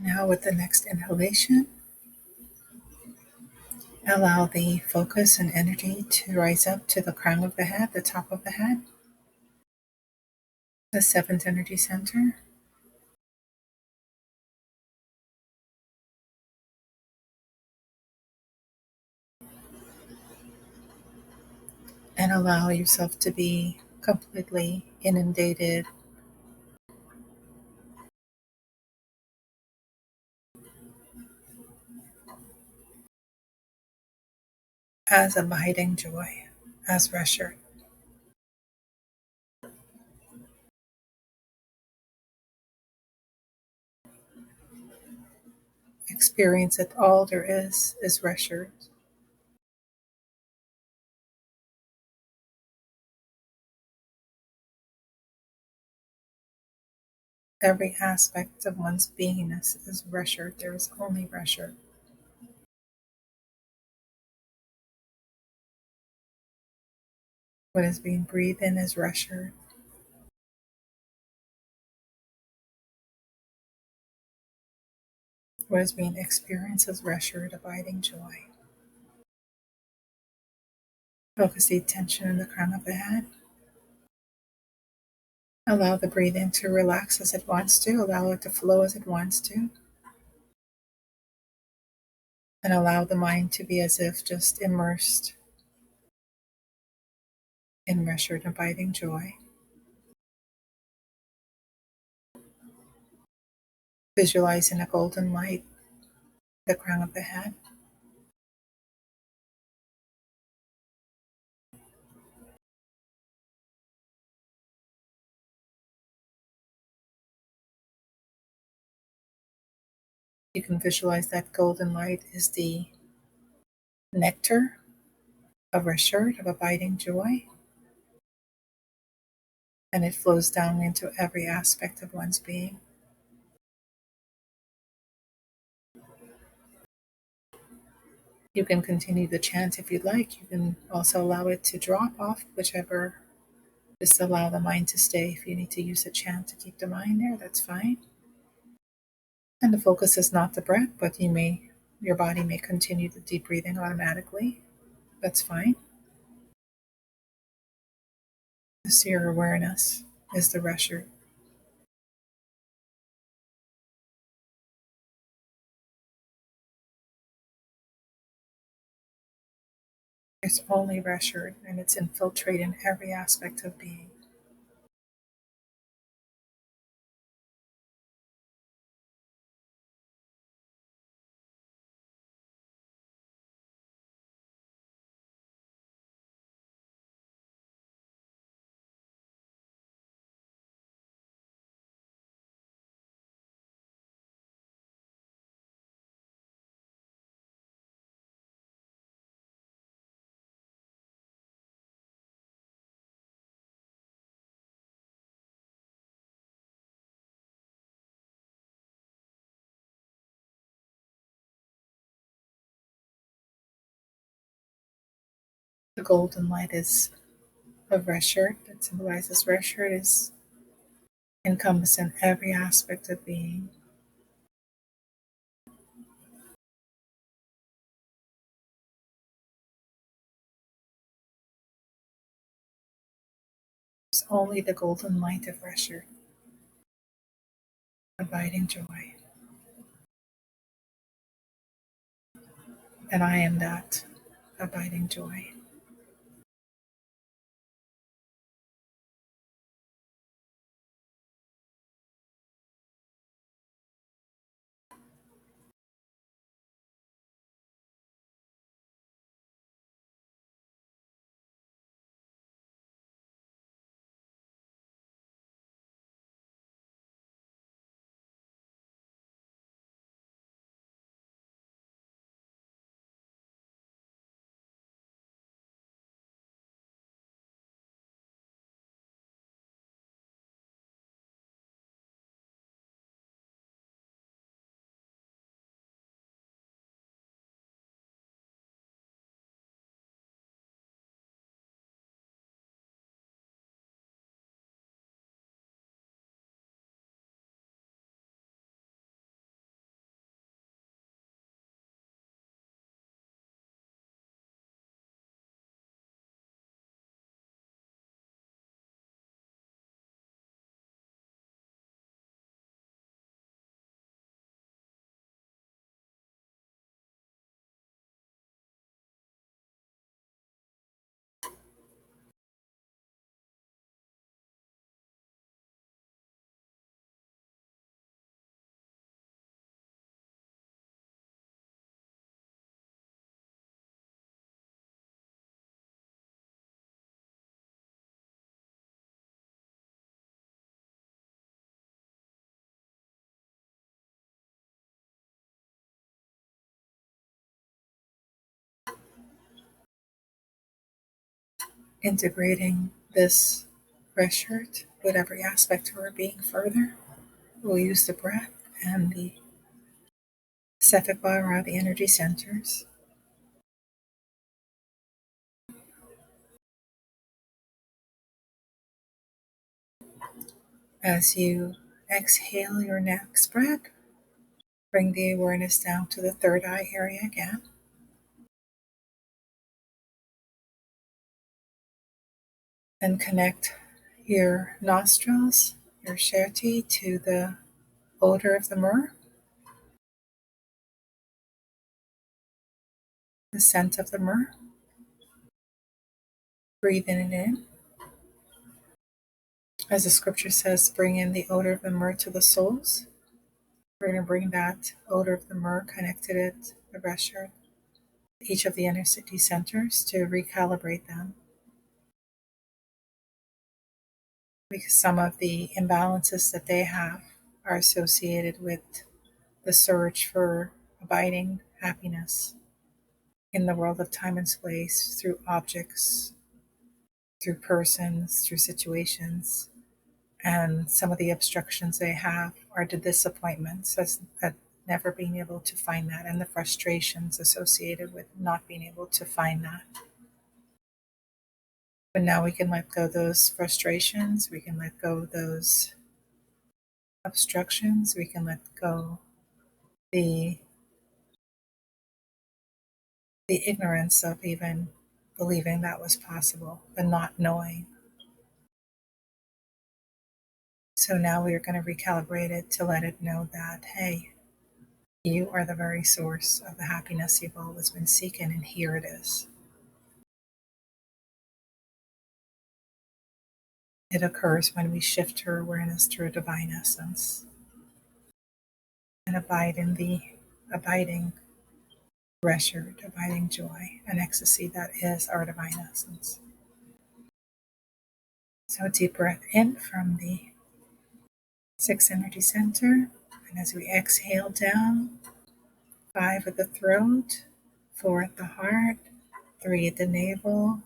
Now, with the next inhalation, allow the focus and energy to rise up to the crown of the head, the top of the head, the seventh energy center. And allow yourself to be completely inundated as abiding joy, as Reshert. Experience that all there is Reshert. Every aspect of one's beingness is Reshert. There is only Reshert. What is being breathed in is Reshert. What is being experienced is Reshert, abiding joy. Focus the attention in the crown of the head. Allow the breathing to relax as it wants to. Allow it to flow as it wants to. And allow the mind to be as if just immersed in Reshert, abiding joy. Visualizing a golden light, the crown of the head. You can visualize that golden light is the nectar of Reshert, of abiding joy, and it flows down into every aspect of one's being. You can continue the chant if you'd like. You can also allow it to drop off, whichever. Just allow the mind to stay. If you need to use a chant to keep the mind there, that's fine. And the focus is not the breath, but your body may continue the deep breathing automatically. That's fine. Just your awareness is the Reshert. It's only Reshert, and it's infiltrating every aspect of being. The golden light is of Reshert, that symbolizes Reshert, is encompassing every aspect of being. It's only the golden light of Reshert, abiding joy. And I am that abiding joy. integrating this Reshert with every aspect of our being further. We'll use the breath and the Sefik Bara, the energy centers. As you exhale your next breath, bring the awareness down to the third eye area again. And connect your nostrils, your Sherety, to the odor of the myrrh, the scent of the myrrh. Breathing it in. As the scripture says, bring in the odor of the myrrh to the souls. We're going to bring that odor of the myrrh, connected it, the Reshert, each of the inner city centers to recalibrate them. Because some of the imbalances that they have are associated with the search for abiding happiness in the world of time and space through objects, through persons, through situations. And some of the obstructions they have are the disappointments at never being able to find that, and the frustrations associated with not being able to find that. But now we can let go of those frustrations, we can let go of those obstructions, we can let go the ignorance of even believing that was possible, the not knowing. So now we are going to recalibrate it to let it know that, hey, you are the very source of the happiness you've always been seeking, and here it is. It occurs when we shift our awareness to a divine essence and abide in the abiding Reshert, abiding joy and ecstasy that is our divine essence. So a deep breath in from the sixth energy center, and as we exhale down, 5 at the throat, 4 at the heart, 3 at the navel,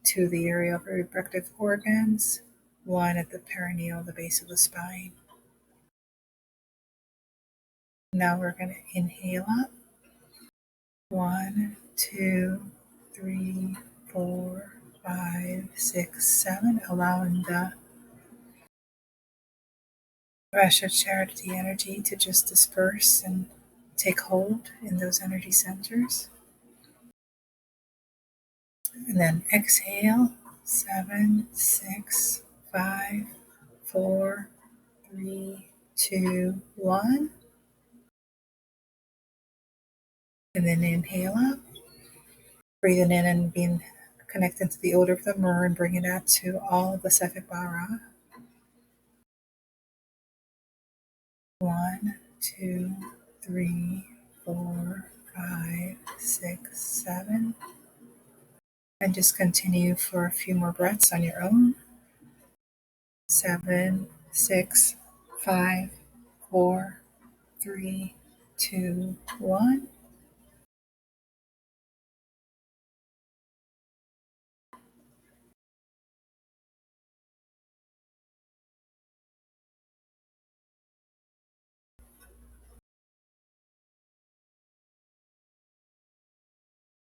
2 the area of reproductive organs, 1 at the perineal, the base of the spine. Now we're going to inhale up. 1, 2, 3, 4, 5, 6, 7, allowing the Reshert Sherety energy to just disperse and take hold in those energy centers. And then exhale, 7, 6, 5, 4, 3, 2, 1. And then inhale up, breathing in and being connected to the odor of the myrrh and bringing that to all of the Sefik Bara. 1, 2, 3, 4, 5, 6, 7. And just continue for a few more breaths on your own. 7, 6, 5, 4, 3, 2, 1.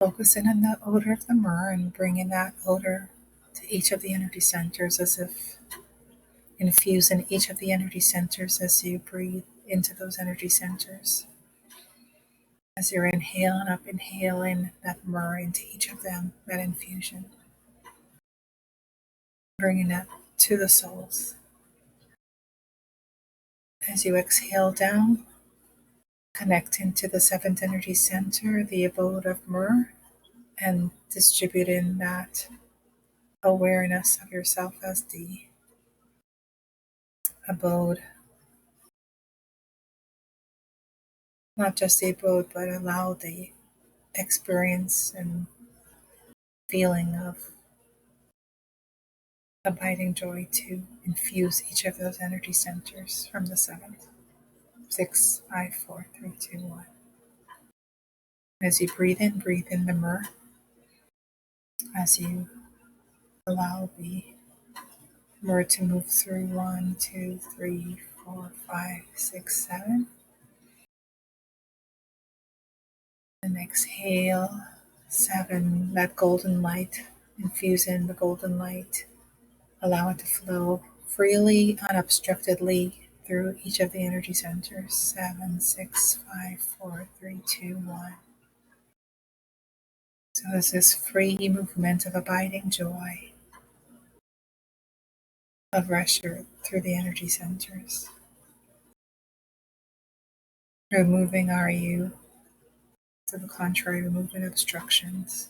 Focusing on the odor of the myrrh and bringing that odor to each of the energy centers, as if infusing each of the energy centers as you breathe into those energy centers. As you're inhaling up, inhaling that myrrh into each of them, that infusion. Bringing that to the souls. As you exhale down, connecting to the seventh energy center, the abode of myrrh, and distributing that awareness of yourself as the abode. Not just the abode, but allow the experience and feeling of abiding joy to infuse each of those energy centers from the seventh. 6, 5, 4, 3, 2, 1. As you breathe in the myrrh. As you Allow the myrrh to move through 1, 2, 3, 4, 5, 6, 7. And exhale, 7. That golden light, infuse in the golden light. Allow it to flow freely, unobstructedly through each of the energy centers. 7, 6, 5, 4, 3, 2, 1. So this is free movement of abiding joy of Reshert through the energy centers. Removing RU, to the contrary, removing obstructions.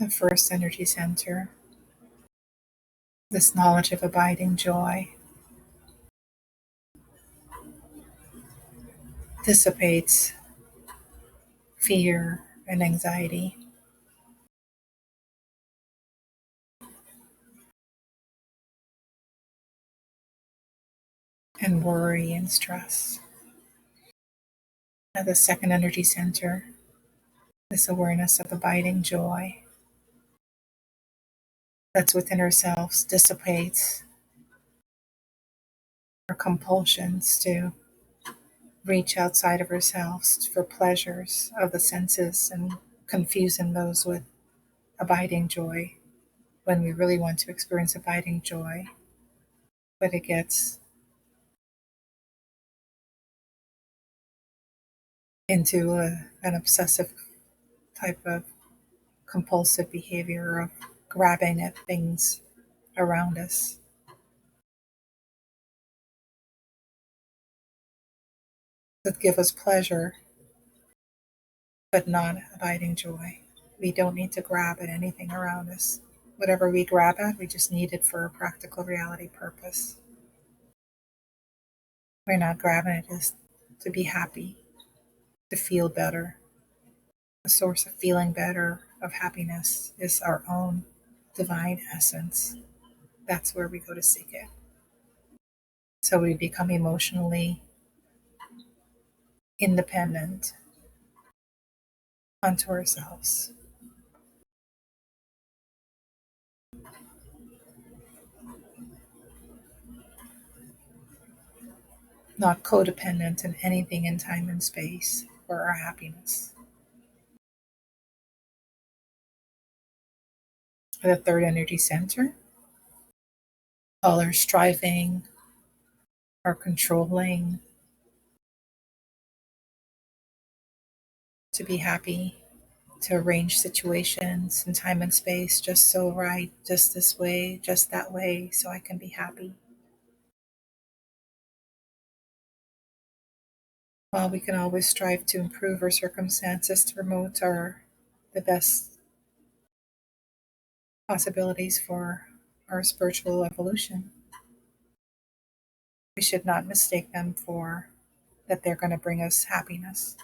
The first energy center, this knowledge of abiding joy, dissipates fear and anxiety, and worry and stress. Now the second energy center, this awareness of abiding joy that's within ourselves, dissipates our compulsions to reach outside of ourselves for pleasures of the senses and confusing those with abiding joy when we really want to experience abiding joy. But it gets into an obsessive type of compulsive behavior of grabbing at things around us that give us pleasure but not abiding joy. We don't need to grab at anything around us. Whatever we grab at, we just need it for a practical reality purpose. We're not grabbing it just to be happy, to feel better. The source of feeling better, of happiness, is our own divine essence. That's where we go to seek it. So we become emotionally independent unto ourselves. Not codependent in anything in time and space for our happiness. The third energy center, all our striving, our controlling to be happy, to arrange situations in time and space just so right, just this way, just that way, so I can be happy. While we can always strive to improve our circumstances to promote the best possibilities for our spiritual evolution, we should not mistake them for that they're going to bring us happiness.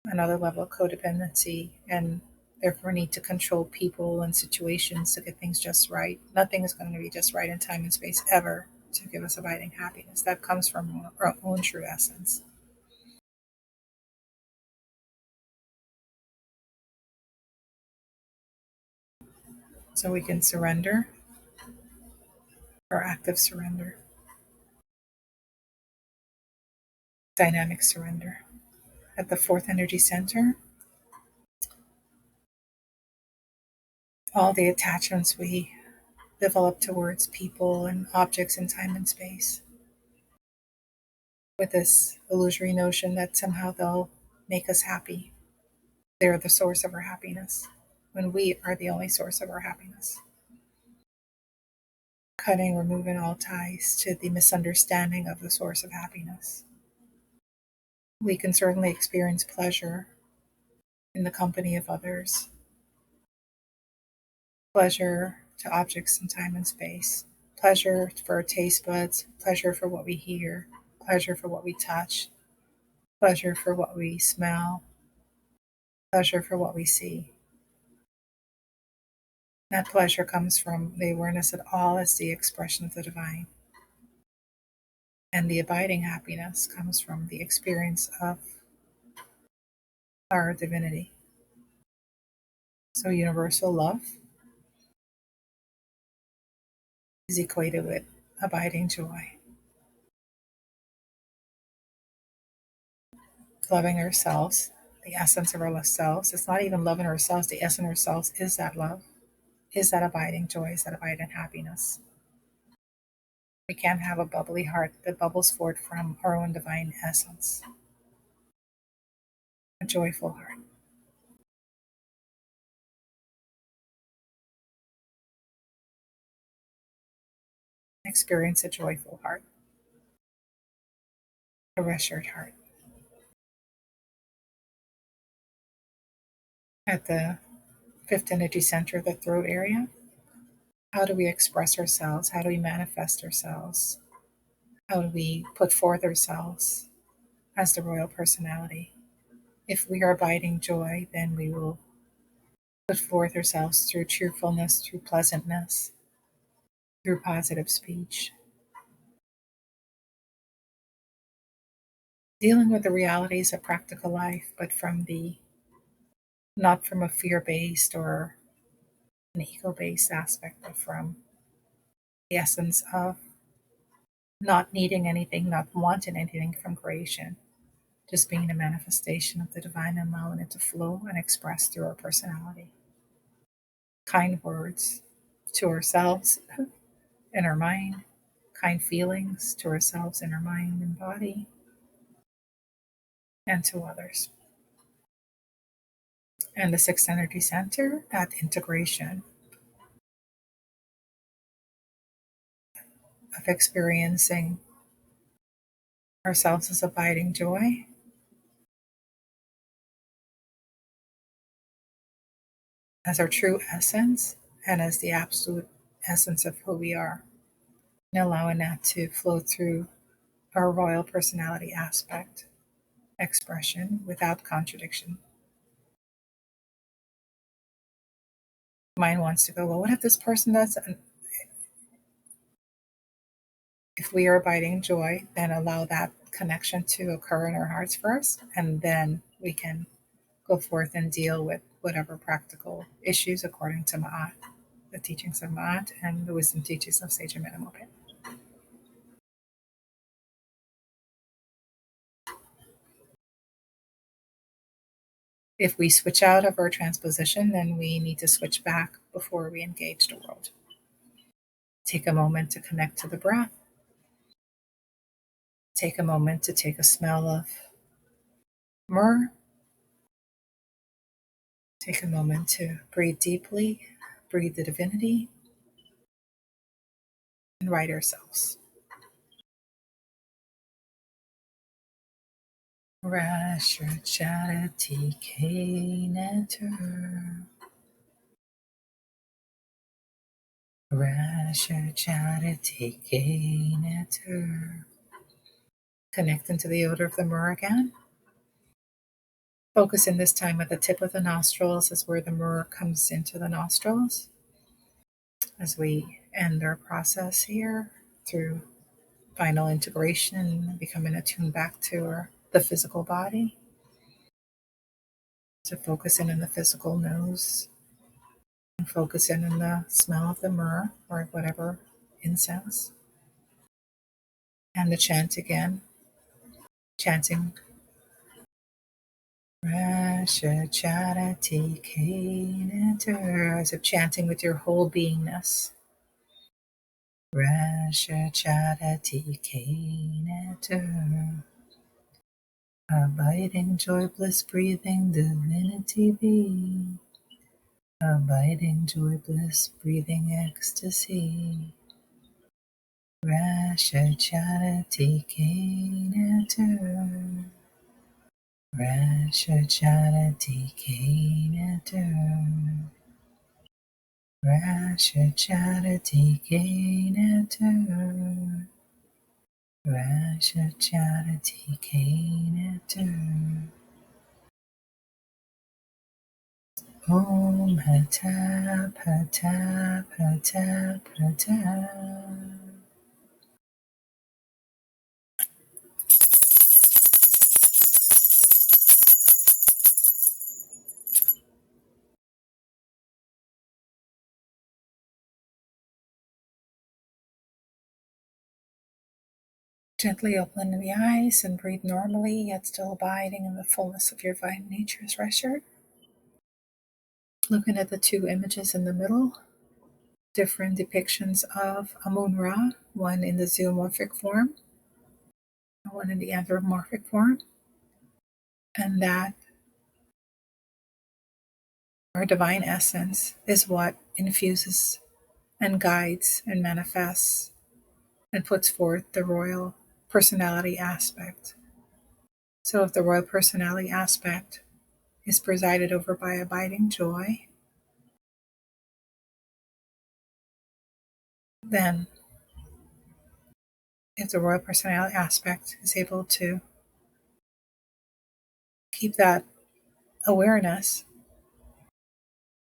Another level of codependency, and therefore need to control people and situations to get things just right. Nothing is going to be just right in time and space ever to give us abiding happiness. That comes from our own true essence. So we can surrender, or active surrender, dynamic surrender. At the fourth energy center, all the attachments we develop towards people and objects in time and space, with this illusory notion that somehow they'll make us happy. They're the source of our happiness, when we are the only source of our happiness. Cutting, removing all ties to the misunderstanding of the source of happiness. We can certainly experience pleasure in the company of others, pleasure to objects in time and space, pleasure for our taste buds, pleasure for what we hear, pleasure for what we touch, pleasure for what we smell, pleasure for what we see. That pleasure comes from the awareness that all is the expression of the divine. And the abiding happiness comes from the experience of our divinity. So universal love is equated with abiding joy. Loving ourselves, the essence of ourselves. It's not even loving ourselves. The essence of ourselves is that love, is that abiding joy, is that abiding happiness. We can't have a bubbly heart that bubbles forth from our own divine essence. A joyful heart. Experience a joyful heart. A Reshert heart. At the fifth energy center of the throat area, how do we express ourselves? How do we manifest ourselves? How do we put forth ourselves as the royal personality? If we are abiding joy, then we will put forth ourselves through cheerfulness, through pleasantness, through positive speech. Dealing with the realities of practical life, but not from a fear-based or an ego-based aspect, but from the essence of not needing anything, not wanting anything from creation, just being a manifestation of the divine and allowing it to flow and express through our personality. Kind words to ourselves in our mind, kind feelings to ourselves in our mind and body, and to others. And the sixth energy center, that integration of experiencing ourselves as abiding joy, as our true essence, and as the absolute essence of who we are, and allowing that to flow through our royal personality aspect, expression without contradiction. Mind wants to go, well, what if this person does? And if we are abiding joy, then allow that connection to occur in our hearts first, and then we can go forth and deal with whatever practical issues according to Ma'at, the teachings of Ma'at, and the wisdom teachings of Sage and Ipet. If we switch out of our transposition, then we need to switch back before we engage the world. Take a moment to connect to the breath. Take a moment to take a smell of myrrh. Take a moment to breathe deeply, breathe the divinity, and right ourselves. Reshert Sherety Uaa. Reshert Sherety Uaa. Connect into the odor of the myrrh again. Focus in this time at the tip of the nostrils, is where the myrrh comes into the nostrils. As we end our process here through final integration, becoming attuned back to the physical body. So focus in on the physical nose and focus in on the smell of the myrrh or whatever incense. And the chant again, chanting Reshert Sherety Uaa, as if chanting with your whole beingness. Reshert Sherety Uaa. Abiding joy, bliss, breathing, divinity be. Abiding joy, bliss, breathing, ecstasy. Reshert Sherety Uaa. Reshert Sherety Uaa. Reshert Sherety Uaa. Reshert Sherety Uaa. Om Hatap Hatap Hatap Hatap. Gently open the eyes and breathe normally, yet still abiding in the fullness of your divine nature's Reshert. Looking at the two images in the middle, different depictions of Amun-Ra, one in the zoomorphic form, and one in the anthropomorphic form, and that our divine essence is what infuses and guides and manifests and puts forth the royal personality aspect. So if the royal personality aspect is presided over by abiding joy, then if the royal personality aspect is able to keep that awareness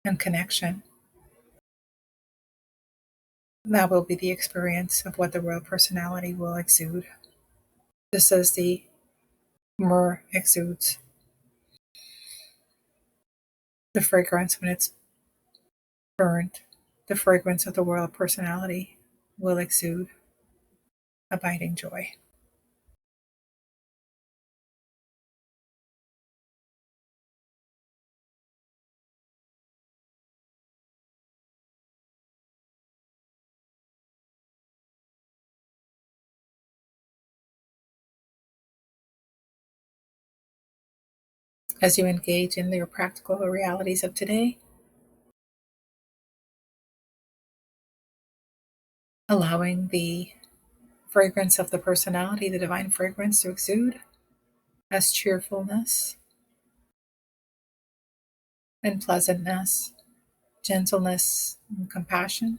and connection, that will be the experience of what the royal personality will exude. Just as the myrrh exudes the fragrance when it's burned, the fragrance of the royal personality will exude abiding joy. As you engage in your practical realities of today, allowing the fragrance of the personality, the divine fragrance, to exude as cheerfulness and pleasantness, gentleness and compassion.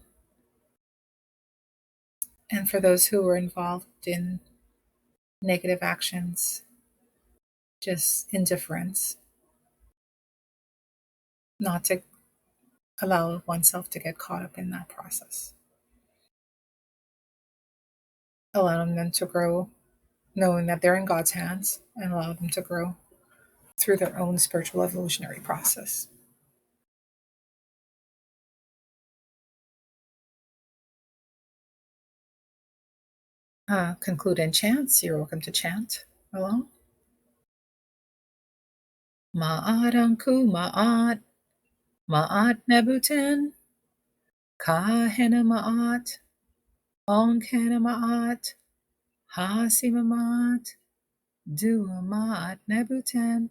And for those who are involved in negative actions, just indifference, not to allow oneself to get caught up in that process. Allowing them to grow, knowing that they're in God's hands, and allow them to grow through their own spiritual evolutionary process. Conclude in chants. You're welcome to chant along. Ma'at anku ma'at, ma'at nebuten, ka hena ma'at, on hena ma'at, ha sima ma'at, dua ma'at nebuten.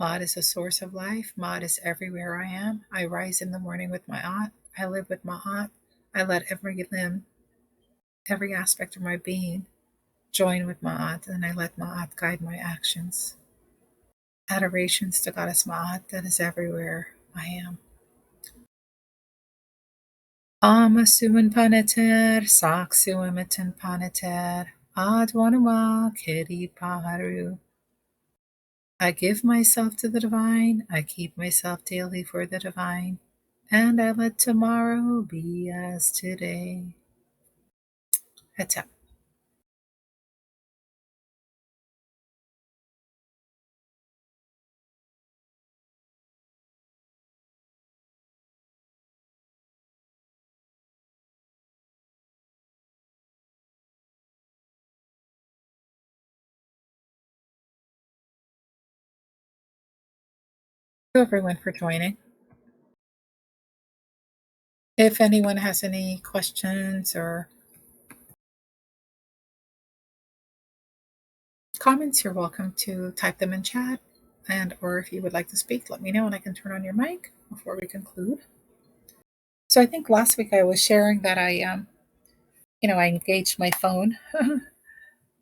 Ma'at is a source of life. Ma'at is everywhere I am. I rise in the morning with Ma'at. I live with Ma'at. I let every limb, every aspect of my being join with Ma'at, and I let Ma'at guide my actions. Adorations to Goddess Ma'at that is everywhere I am. Amasuan paneter, saksuamitan paneter, adwanuma kiri paharu. I give myself to the divine, I keep myself daily for the divine, and I let tomorrow be as today. Attempt. Thank you everyone for joining. If anyone has any questions or comments, you're welcome to type them in chat, and or if you would like to speak, let me know and I can turn on your mic before we conclude. So I think last week I was sharing that I engaged my phone.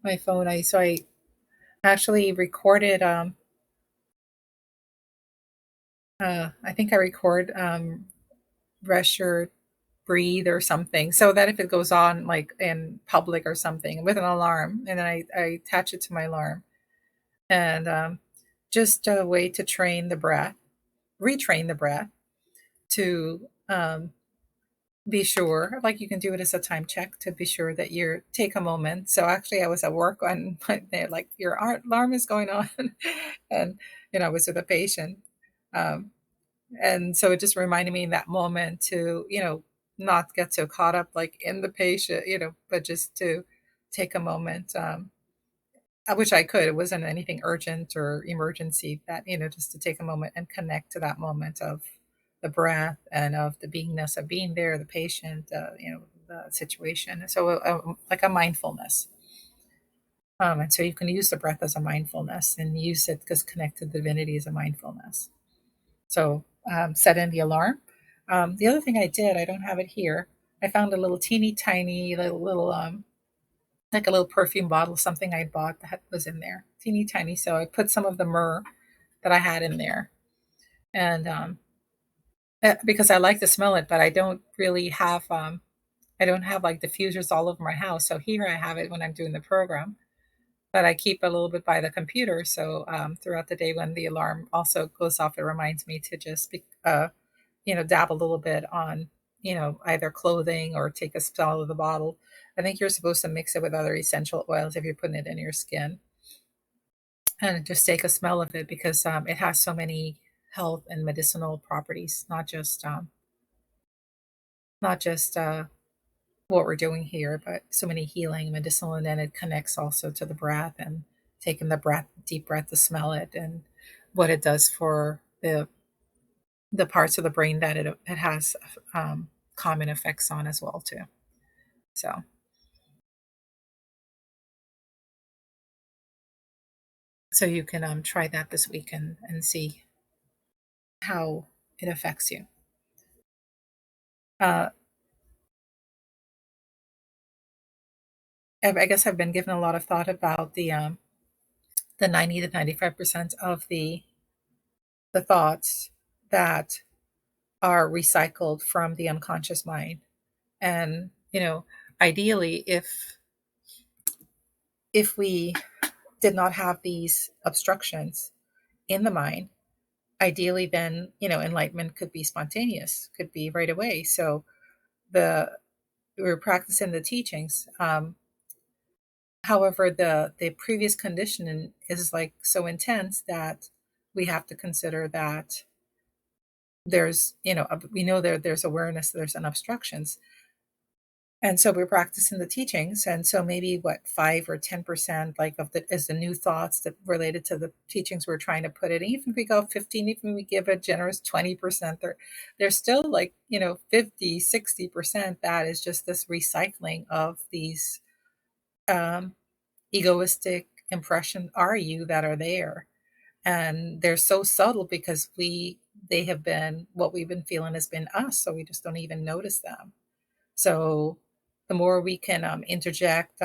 My phone. I actually recorded. I think I record Reshert breathe or something, so that if it goes on like in public or something with an alarm, and then I attach it to my alarm, and just a way to train the breath, retrain the breath to be sure, like you can do it as a time check to be sure that you take a moment. So actually, I was at work when they're like, your alarm is going on, and I was with a patient, um, and so it just reminded me in that moment to not get so caught up like in the patient, but just to take a moment. I wish I could. It wasn't anything urgent or emergency, that, just to take a moment and connect to that moment of the breath and of the beingness of being there, the patient, the situation. So, like a mindfulness. And so you can use the breath as a mindfulness and use it because connect to divinity as a mindfulness. So, set in the alarm. The other thing I did, I don't have it here. I found a little teeny tiny little like a little perfume bottle, something I bought that was in there, teeny tiny. So I put some of the myrrh that I had in there, and because I like to smell it, but I don't really have I don't have like diffusers all over my house. So here I have it when I'm doing the program, but I keep a little bit by the computer. So throughout the day when the alarm also goes off, it reminds me to just dab a little bit on either clothing or take a smell of the bottle. I think you're supposed to mix it with other essential oils if you're putting it in your skin, and just take a smell of it because it has so many health and medicinal properties, not just what we're doing here, but so many healing medicinal, and then it connects also to the breath and taking the deep breath to smell it, and what it does for the parts of the brain that it has common effects on as well too. So you can try that this week and see how it affects you. Uh, I guess I've been given a lot of thought about the 90 to 95% of the thoughts that are recycled from the unconscious mind. And ideally, if we did not have these obstructions in the mind, ideally then enlightenment could be spontaneous, could be right away. So the we're practicing the teachings. However, the previous conditioning is like so intense that we have to consider that there's we know there's awareness, there's an obstructions, and so we're practicing the teachings, and so maybe what 5 or 10% like of the is the new thoughts that related to the teachings we're trying to put it. Even if we go 15, even if we give a generous 20%, there's still like 50-60% that is just this recycling of these um egoistic impression are you that are there, and they're so subtle because they have been what we've been feeling has been us, so we just don't even notice them. So the more we can interject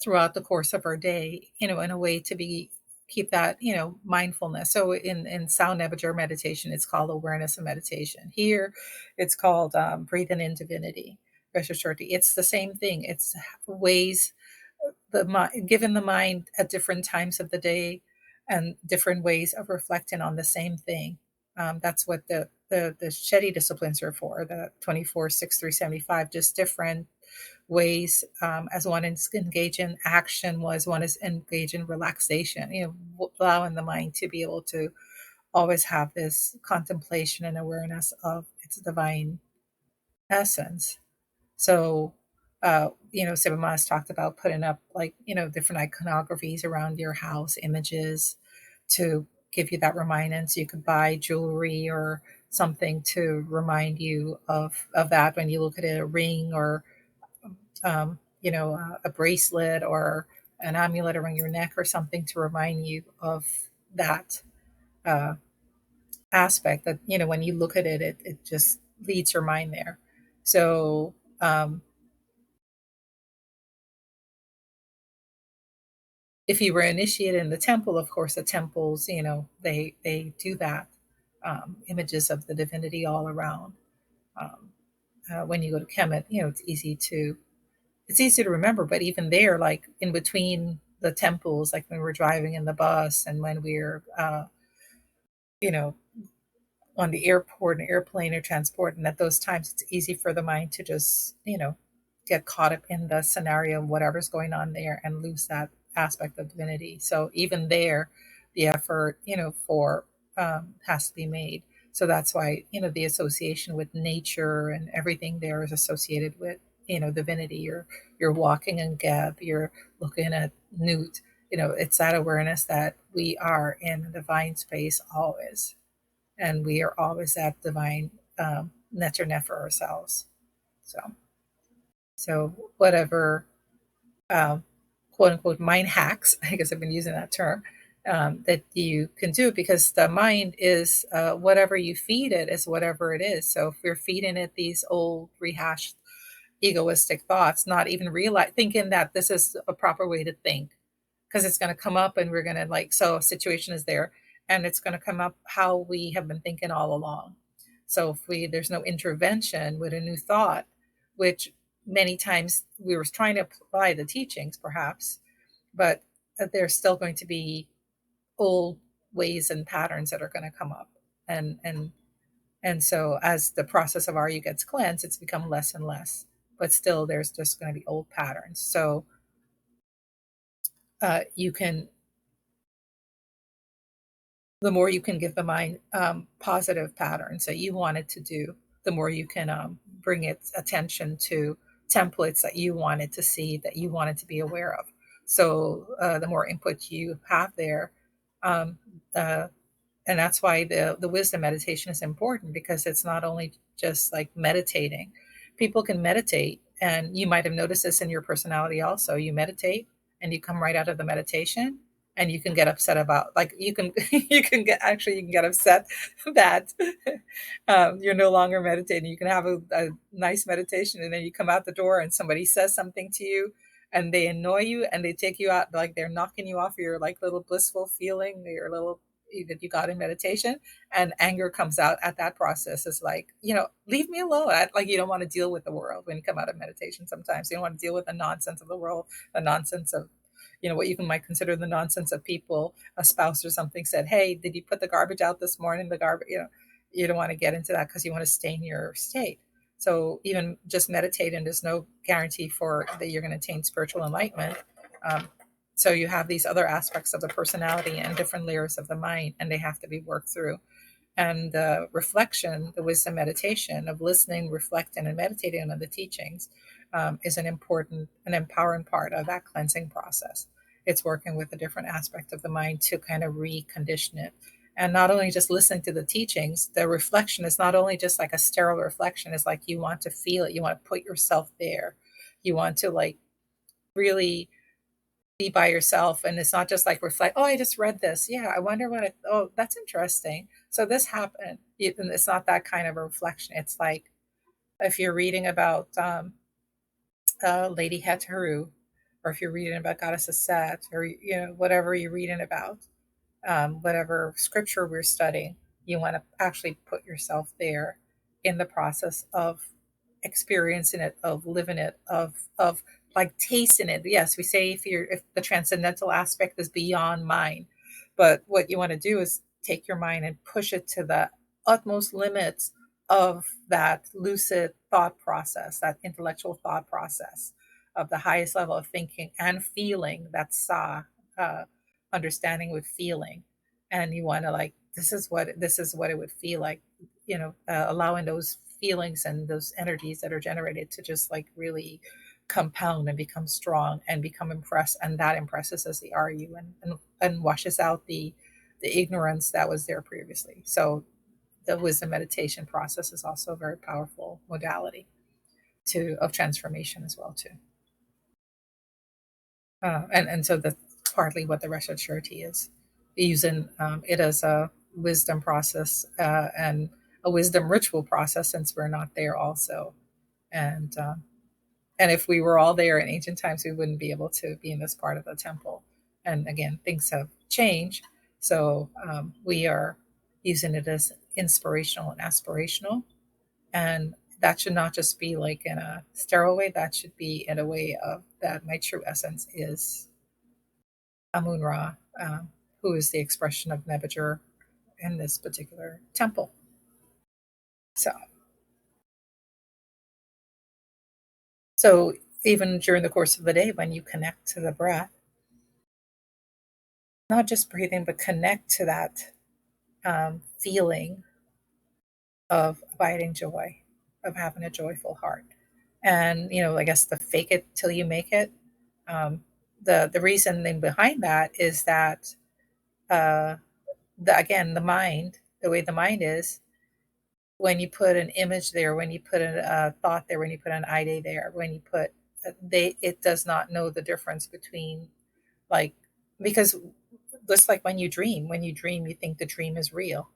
throughout the course of our day, in a way to be keep that mindfulness. So in sound nebular meditation, it's called awareness and meditation. Here it's called breathing in divinity. Reshert Sherety. It's the same thing. It's ways the mind, given the mind at different times of the day and different ways of reflecting on the same thing. That's what the Shetty disciplines are for, the 24, 6, 375, just different ways, as one is engaged in action, was one is engaged in relaxation, allowing the mind to be able to always have this contemplation and awareness of its divine essence. So, Seba Dja has talked about putting up like, different iconographies around your house, images to give you that reminder. So you could buy jewelry or something to remind you of that when you look at it, a ring or, a bracelet or an amulet around your neck or something to remind you of that uh, aspect that, when you look at it, it just leads your mind there. So, if you were initiated in the temple, of course, the temples, they do that, images of the divinity all around. When you go to Kemet, it's easy to remember. But even there, like in between the temples, like when we're driving in the bus and when we're you know on the airport and airplane or transport, and at those times it's easy for the mind to just get caught up in the scenario of whatever's going on there and lose that aspect of divinity. So even there, the effort for has to be made. So that's why the association with nature and everything there is associated with divinity. You're walking in Geb, you're looking at Newt. It's that awareness that we are in a divine space always, and we are always that divine netter for ourselves. So whatever um, quote unquote mind hacks, I guess I've been using that term, that you can do, because the mind is whatever you feed it is whatever it is. So if you're feeding it these old rehashed egoistic thoughts, not even realize thinking that this is a proper way to think, because it's going to come up and we're going to so a situation is there and it's going to come up how we have been thinking all along. So if there's no intervention with a new thought, which many times we were trying to apply the teachings perhaps, but there's still going to be old ways and patterns that are going to come up. And so as the process of Arya gets cleansed, it's become less and less, but still there's just going to be old patterns. So you can, the more you can give the mind positive patterns that you want it to do, the more you can bring its attention to templates that you want it to see, that you want it to be aware of. So the more input you have there, um, uh, and that's why the wisdom meditation is important, because it's not only just like meditating. People can meditate, and you might have noticed this in your personality also. You meditate and you come right out of the meditation and you can get upset about, like, you can you can get upset that you're no longer meditating. You can have a nice meditation and then you come out the door and somebody says something to you and they annoy you and they take you out, like they're knocking you off your like little blissful feeling, your little that you got in meditation, and anger comes out at that process. It's like, leave me alone. Like, you don't want to deal with the world when you come out of meditation. Sometimes you don't want to deal with the nonsense of the world, the nonsense of what you might consider the nonsense of people. A spouse or something said, hey, did you put the garbage out this morning? The garbage, you don't want to get into that because you want to stay in your state. So even just meditating, there's no guarantee for that you're going to attain spiritual enlightenment. um, so you have these other aspects of the personality and different layers of the mind, and they have to be worked through. And the reflection, the wisdom meditation of listening, reflecting, and meditating on the teachings is an important and empowering part of that cleansing process. It's working with a different aspect of the mind to kind of recondition it. And not only just listening to the teachings, the reflection is not only just like a sterile reflection, it's like you want to feel it, you want to put yourself there, you want to like really be by yourself. And it's not just like reflect, oh, I just read this, yeah, I wonder what oh, that's interesting, so this happened. It's not that kind of a reflection. It's like if you're reading about Lady Heteru, or if you're reading about Goddess Set, or whatever you're reading about, whatever scripture we're studying, you want to actually put yourself there in the process of experiencing it, of living it, of like tasting it. Yes, we say if the transcendental aspect is beyond mind, but what you want to do is take your mind and push it to the utmost limits of that lucid thought process, that intellectual thought process of the highest level of thinking and feeling, that sa, uh, understanding with feeling. And you want to like, this is what it would feel like, allowing those feelings and those energies that are generated to just like really compound and become strong and become impressed, and that impresses as the RU, and washes out the ignorance that was there previously. So the wisdom meditation process is also a very powerful modality of transformation as well too. And so that's partly what the Reshert Sherety is, using it as a wisdom process, and a wisdom ritual process, since we're not there also. And um, and if we were all there in ancient times, we wouldn't be able to be in this part of the temple. And again, things have changed, so we are using it as inspirational and aspirational, and that should not just be like in a sterile way, that should be in a way of that my true essence is Amun Ra, who is the expression of Nebuchadnezzar in this particular temple. So, so even during the course of the day, when you connect to the breath, not just breathing, but connect to that feeling of abiding joy, of having a joyful heart. And, I guess the fake it till you make it. Um, the reasoning behind that is that, uh, again, the mind, the way the mind is, when you put an image there, when you put a thought there, when you put an idea there, when you put, it does not know the difference between, like, because just like when you dream, you think the dream is real.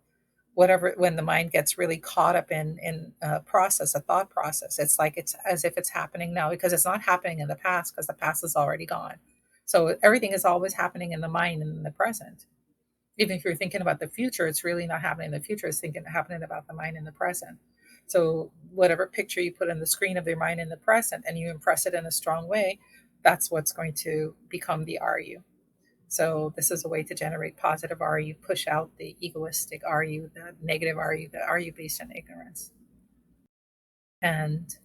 Whatever, when the mind gets really caught up in a process, a thought process, it's like it's as if it's happening now, because it's not happening in the past, because the past is already gone. So everything is always happening in the mind and in the present. Even if you're thinking about the future, it's really not happening in the future, it's happening about the mind in the present. So whatever picture you put on the screen of your mind in the present and you impress it in a strong way, that's what's going to become the RU. So this is a way to generate positive RU, push out the egoistic RU, the negative RU, the RU based on ignorance. And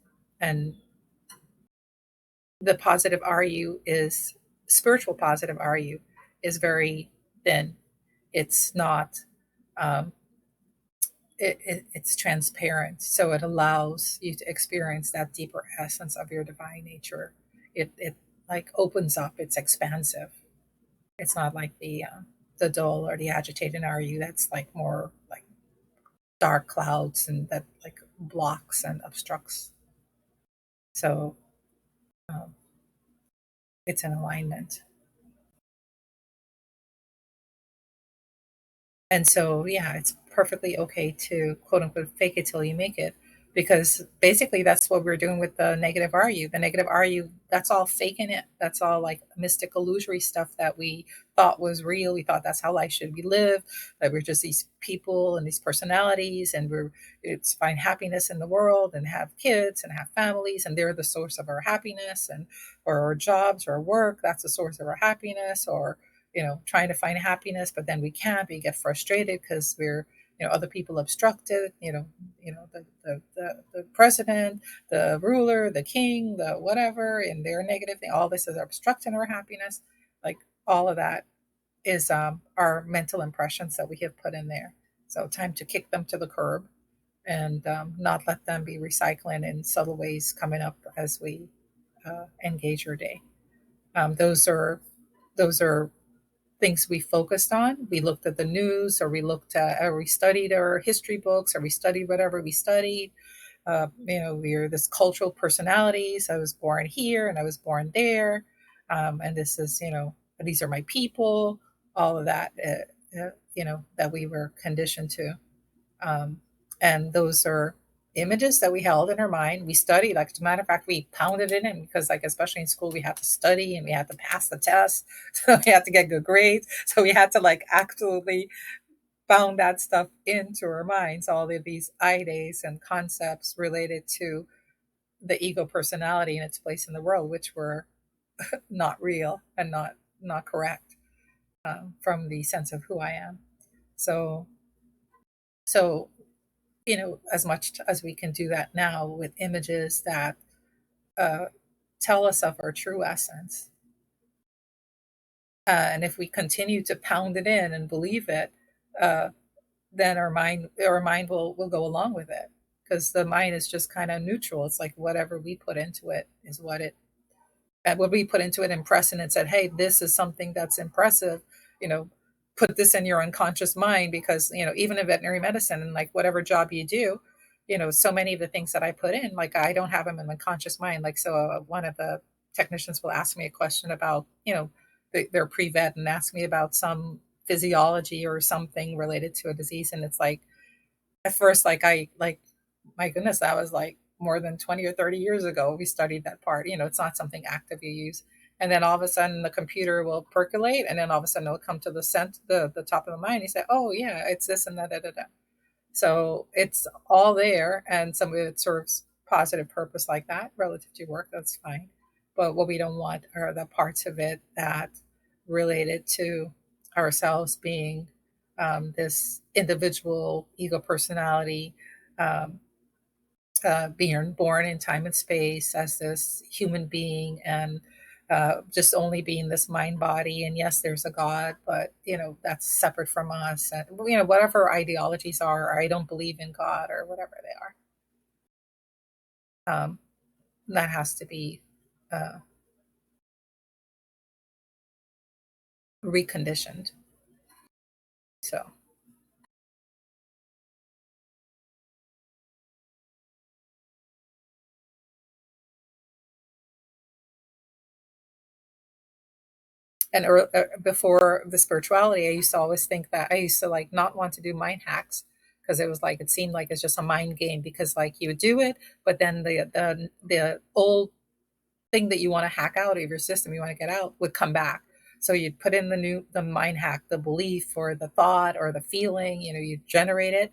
and the positive RU is spiritual positive RU is very thin. It's not um, it's transparent, so it allows you to experience that deeper essence of your divine nature. It like opens up. It's expansive. It's not like the dull or the agitated RU. That's like more like dark clouds and that like blocks and obstructs. So um, it's an alignment. And so, yeah, it's perfectly okay to quote unquote fake it till you make it, because basically that's what we're doing with the negative RU. The negative RU, that's all faking it. That's all like mystic illusory stuff that we thought was real. We thought that's how life should be lived, that we're just these people and these personalities, and it's find happiness in the world and have kids and have families, and they're the source of our happiness, and or our jobs or work, that's the source of our happiness, or trying to find happiness, but then we can't. We get frustrated because we're, other people obstruct it. The president, the ruler, the king, the whatever, and their negative thing. All this is obstructing our happiness. Like all of that is our mental impressions that we have put in there. So time to kick them to the curb and not let them be recycling in subtle ways coming up as we engage your day. Those are things we focused on. We looked at the news, or we looked at, or we studied our history books, or we studied whatever we studied. We're this cultural personalities. I was born here and I was born there. And this is, these are my people, all of that, that we were conditioned to. Um, and those are images that we held in our mind. We studied, like, as a matter of fact, we pounded it in because, like, especially in school, we had to study and we had to pass the test. So we had to get good grades. So we had to, like, actually pound that stuff into our minds, all of these ideas and concepts related to the ego personality and its place in the world, which were not real and not correct from the sense of who I am. So, so as much as we can do that now with images that uh, tell us of our true essence. And if we continue to pound it in and believe it, uh, then our mind will go along with it, because the mind is just kind of neutral. It's like whatever we put into it is what we put into it impressed, and it said, hey, this is something that's impressive, you know put this in your unconscious mind, because even in veterinary medicine and like whatever job you do, so many of the things that I put in, like, I don't have them in my conscious mind. Like, so one of the technicians will ask me a question about, they're pre-vet, and ask me about some physiology or something related to a disease, and it's like, at first, like, I like, my goodness, that was like more than 20 or 30 years ago we studied that part. It's not something active you use. And then all of a sudden the computer will percolate, and then all of a sudden it'll come to the top of the mind. You say, oh yeah, it's this and that, da, da, da. So it's all there, and some of it serves positive purpose like that relative to work. That's fine. But what we don't want are the parts of it that related to ourselves being this individual ego personality, um, being born in time and space as this human being, and just only being this mind body. And yes, there's a God, but that's separate from us. And whatever ideologies are, or I don't believe in God, or whatever they are, that has to be uh, reconditioned. So. And before the spirituality, I used to always think that I used to like not want to do mind hacks, because it was like it seemed like it's just a mind game, because like you would do it, but then the old thing that you want to hack out of your system, you want to get out, would come back. So you'd put in the mind hack, the belief or the thought or the feeling, you generate it,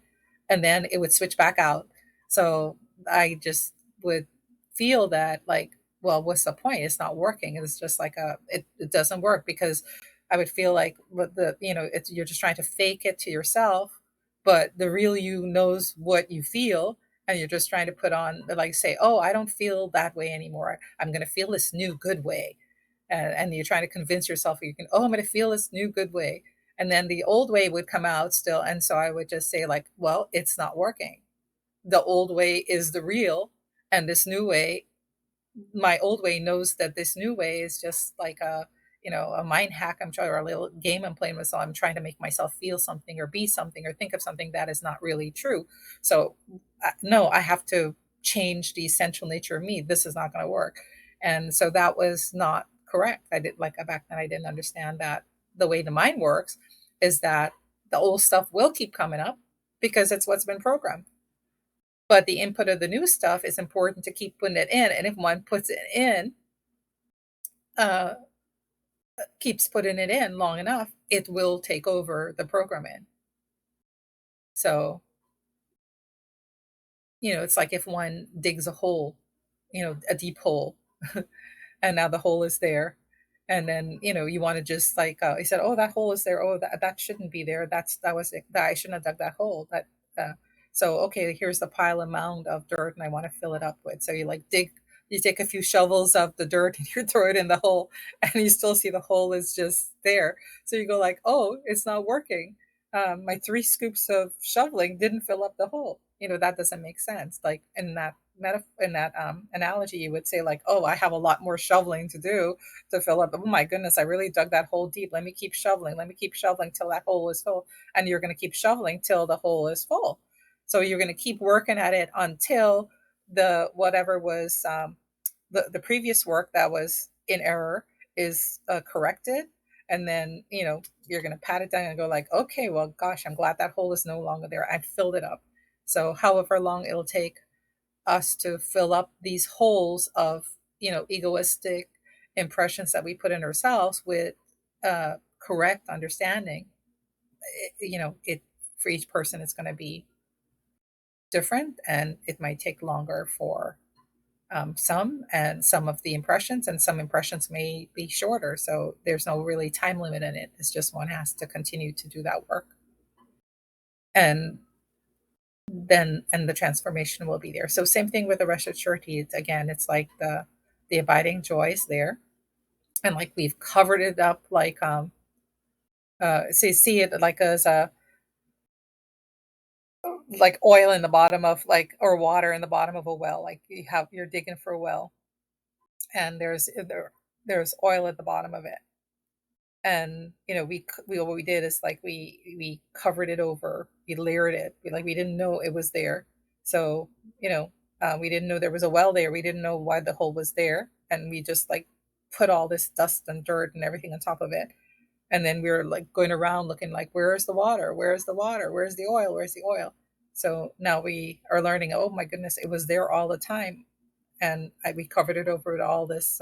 and then it would switch back out. So I just would feel that, like, well, what's the point? It's not working. It's just like it doesn't work, because I would feel like what you're just trying to fake it to yourself, but the real you knows what you feel, and you're just trying to put on, like, say, oh, I don't feel that way anymore, I'm going to feel this new good way. And you're trying to convince yourself you can, oh, I'm going to feel this new good way, and then the old way would come out still. And so I would just say, like, well, it's not working. The old way is the real, and this new way, my old way knows that this new way is just like a mind hack I'm trying, or a little game I'm playing with. So I'm trying to make myself feel something or be something or think of something that is not really true. So no, I have to change the essential nature of me. This is not going to work. And so that was not correct. I did, like, back then I didn't understand that the way the mind works is that the old stuff will keep coming up, because it's what's been programmed, but the input of the new stuff is important to keep putting it in. And if one puts it in, uh, keeps putting it in long enough, it will take over the programming. So, it's like if one digs a hole, a deep hole, and now the hole is there. And then, you want to just like, he said, oh, that hole is there. Oh, that shouldn't be there. That was it. That I shouldn't have dug that hole. Uh, so, okay, here's the pile of mound of dirt and I want to fill it up with. So you take a few shovels of the dirt and you throw it in the hole, and you still see the hole is just there. So you go like, oh, it's not working. My 3 scoops of shoveling didn't fill up the hole. That doesn't make sense. Like in that analogy, you would say like, oh, I have a lot more shoveling to do to fill up. Oh my goodness, I really dug that hole deep. Let me keep shoveling. Let me keep shoveling till that hole is full. And you're going to keep shoveling till the hole is full. So you're going to keep working at it until the whatever was the previous work that was in error is corrected. And then, you're going to pat it down and go like, okay, well, gosh, I'm glad that hole is no longer there. I filled it up. So however long it'll take us to fill up these holes of egoistic impressions that we put in ourselves with correct understanding, it for each person it's going to be different, and it might take longer for some of the impressions, and some impressions may be shorter. So there's no really time limit in it. It's just one has to continue to do that work, and and the transformation will be there. So same thing with the Reshert Sherety. Again, it's like the abiding joy is there, and like we've covered it up, like so you see it like as a like oil in the bottom of, like, or water in the bottom of a well. Like you're digging for a well, and there's oil at the bottom of it. And we what we did is like we covered it over, we layered it, we didn't know it was there. So we didn't know there was a well there, we didn't know why the hole was there, and we just like put all this dust and dirt and everything on top of it. And then we were like going around looking like, where's the water, where's the water, where's the oil, where's the oil. So now we are learning, oh my goodness, it was there all the time. And we covered it over with all this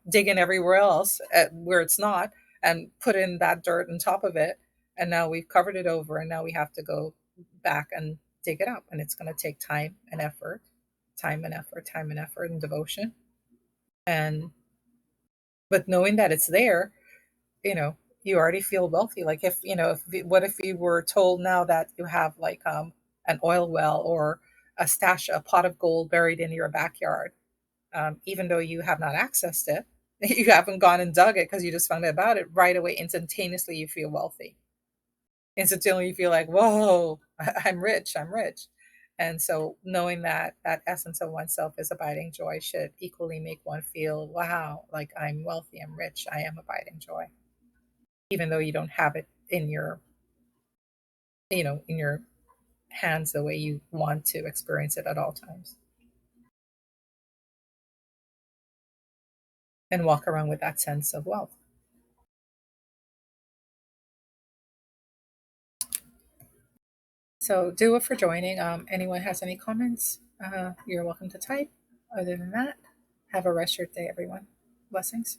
digging everywhere else where it's not, and put in that dirt on top of it. And now we've covered it over, and now we have to go back and dig it up. And it's going to take time and effort, and devotion. And but knowing that it's there, you know, you already feel wealthy. Like if, what if you were told now that you have like an oil well or a pot of gold buried in your backyard, even though you have not accessed it, you haven't gone and dug it because you just found out about it right away. Instantaneously, you feel wealthy. Instantaneously, you feel like, whoa, I'm rich, I'm rich. And so knowing that that essence of oneself is abiding joy should equally make one feel, wow, like I'm wealthy, I'm rich, I am abiding joy, even though you don't have it in your, in your hands the way you want to experience it at all times, and walk around with that sense of wealth. So do it for joining. Anyone has any comments, you're welcome to type. Other than that, have a rest your day, everyone. Blessings.